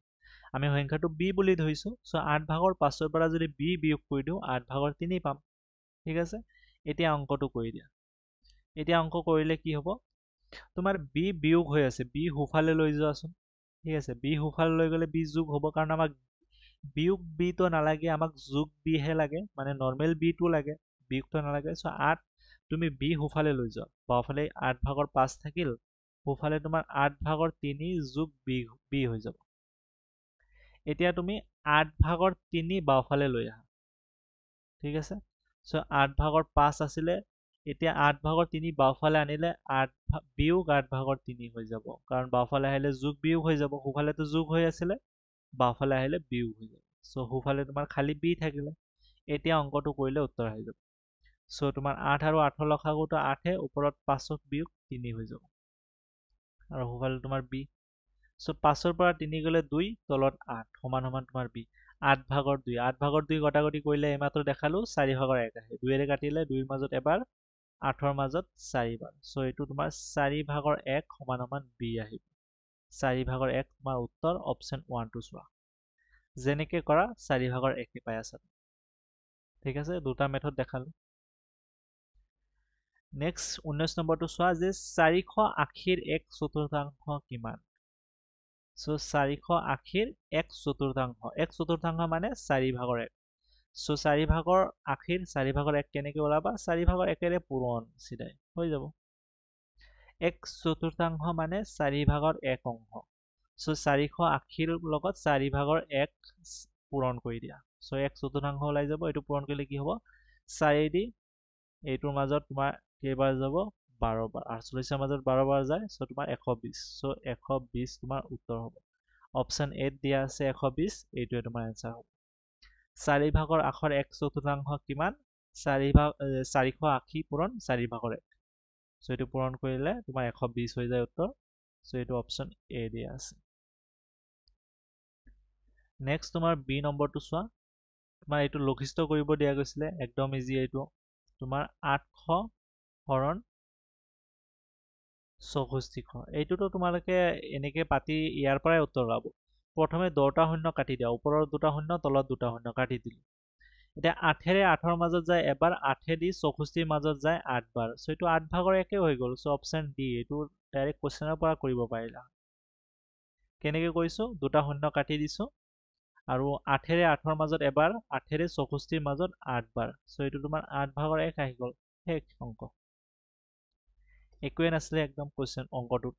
আমি সংখ্যাটো বি বুলি ধৰিছোঁ। চ' 8 ভাগৰ 5ৰ পৰা যদি বি বিয়োগ কৰি দিওঁ 8 ভাগৰ 3 পাম। ঠিক আছে, এতিয়া অংকটো কৰি দিয়া। এতিয়া অংক কৰিলে কি হ'ব, তোমাৰ বি বিয়োগ হৈ আছে, বি সোঁফালে লৈ যোৱাচোন। ঠিক আছে, বি সোঁফালে লৈ গ'লে বি যোগ হ'ব, কাৰণ আমাক বিয়োগ বিটো নালাগে, আমাক যোগ বিহে লাগে, মানে নৰ্মেল বিটো লাগে, বিয়োগটো নালাগে। চ' 8 তুমি বি সোঁফালে লৈ যোৱা, বাওঁফালে 8 ভাগৰ 5 থাকিল, সোঁফালে তোমাৰ 8 ভাগৰ 3 যোগ বি হৈ যাব। এতিয়া তুমি 8 ভাগৰ 3 বাওঁফালে লৈ আহা। ঠিক আছে, চ' 8 ভাগৰ 5 আছিলে, এতিয়া 8 ভাগৰ 3 বাওঁফালে আনিলে বিয়োগ 8 ভাগৰ 3 হৈ যাব, কাৰণ বাওঁফালে আহিলে যোগ বিয়োগ হৈ যাব। সোঁফালেতো যোগ হৈ আছিলে, বাওঁফালে আহিলে বিয়োগ হৈ যাব। চ' সোঁফালে তোমাৰ খালি বি থাকিলে। এতিয়া অংকটো কৰিলে উত্তৰ আহি যাব। চ' তোমাৰ 8 আৰু 8ৰ লসাগুটো 8হে, ওপৰত 5ক বিয়োগ 3 হৈ যাব, আৰু সোঁফালে তোমাৰ বি। চ' 5ৰ পৰা 3 গ'লে 2, তলত 8 সমান সমান তোমাৰ বি। 8 ভাগৰ 2, 8 ভাগৰ 2 কটাকটি কৰিলে এইমাত্ৰ দেখালোঁ 4 ভাগৰ 1 আহে, 2ৰে কাটিলে 2ৰ মাজত এবাৰ, 8ৰ মাজত 4 বাৰ। চ' এইটো তোমাৰ 4 ভাগৰ 1 সমান সমান বি আহিব। 4 ভাগৰ 1 তোমাৰ উত্তৰ, অপশ্যন 1টো চোৱা। যেনেকে কৰা 4 ভাগৰ 1 পাই আছা। ঠিক আছে, দুটা মেথড দেখালোঁ। নেক্সট 19 নম্বৰটো চোৱা যে 480ৰ 1/4 কিমান। চ' 480ৰ 1/4, 1/4 মানে 4 ভাগৰ 1। চ' 4 ভাগৰ 80ৰ 4 ভাগৰ 1 কেনেকে ওলাবা, 4 ভাগৰ 1ৰে পূৰণ চিধাই হৈ যাব। 1/4 মানে 4 ভাগৰ 1 অংশ। চ' 480ৰ লগত 4 ভাগৰ 1 পূৰণ কৰি দিয়া। চ' 1/4 ওলাই যাব, এইটো পূৰণ কৰিলে কি হ'ব 4 দি এইটোৰ মাজত তোমাৰ কেইবাৰ যাব 12 বাৰ, 48ৰ মাজত 12 বাৰ যায়। চ' তোমাৰ 120। চ' 120 তোমাৰ উত্তৰ হ'ব। অপশ্যন এত দিয়া আছে 120, এইটোৱে তোমাৰ এনচাৰ হ'ব। 4 ভাগৰ 1/4 কিমান, 480 পূৰণ 4 ভাগৰ 1। চ' এইটো পূৰণ কৰিলে তোমাৰ 120 হৈ যায় উত্তৰ। চ' এইটো অপশ্যন এ দিয়া আছে। নেক্সট তোমাৰ বি নম্বৰটো চোৱা, তোমাৰ এইটো লঘিষ্ঠ কৰিব দিয়া গৈছিলে, একদম ইজি এইটো। তোমাৰ 800 হৰণ 6400, এইটোতো তোমালোকে এনেকে পাতি ইয়াৰ পৰাই উত্তৰ ওলাব। প্ৰথমে 10টা শূন্য কাটি দিয়া, ওপৰৰ 2টা শূন্য তলত 2টা শূন্য কাটি দিলোঁ। এতিয়া 8ৰে 8ৰ মাজত যায় এবাৰ, 8এদি 64ৰ মাজত যায় 8 বাৰ। চ' এইটো 8 ভাগৰ একে হৈ গ'ল। চ' অপশ্যন ডি, এইটো ডাইৰেক্ট কুৱেশ্যনৰ পৰা কৰিব পাৰিলা। কেনেকৈ কৰিছোঁ? 2টা শূন্য কাটি দিছোঁ আৰু 8ৰে 8ৰ মাজত এবাৰ, 8এৰে 64ৰ মাজত 8 বাৰ। চ' এইটো তোমাৰ 8 ভাগৰ 1 আহি গ'ল। শেষ অংক। একোৱে নাছিলে একদম কুৱেশ্যন অংকটোত।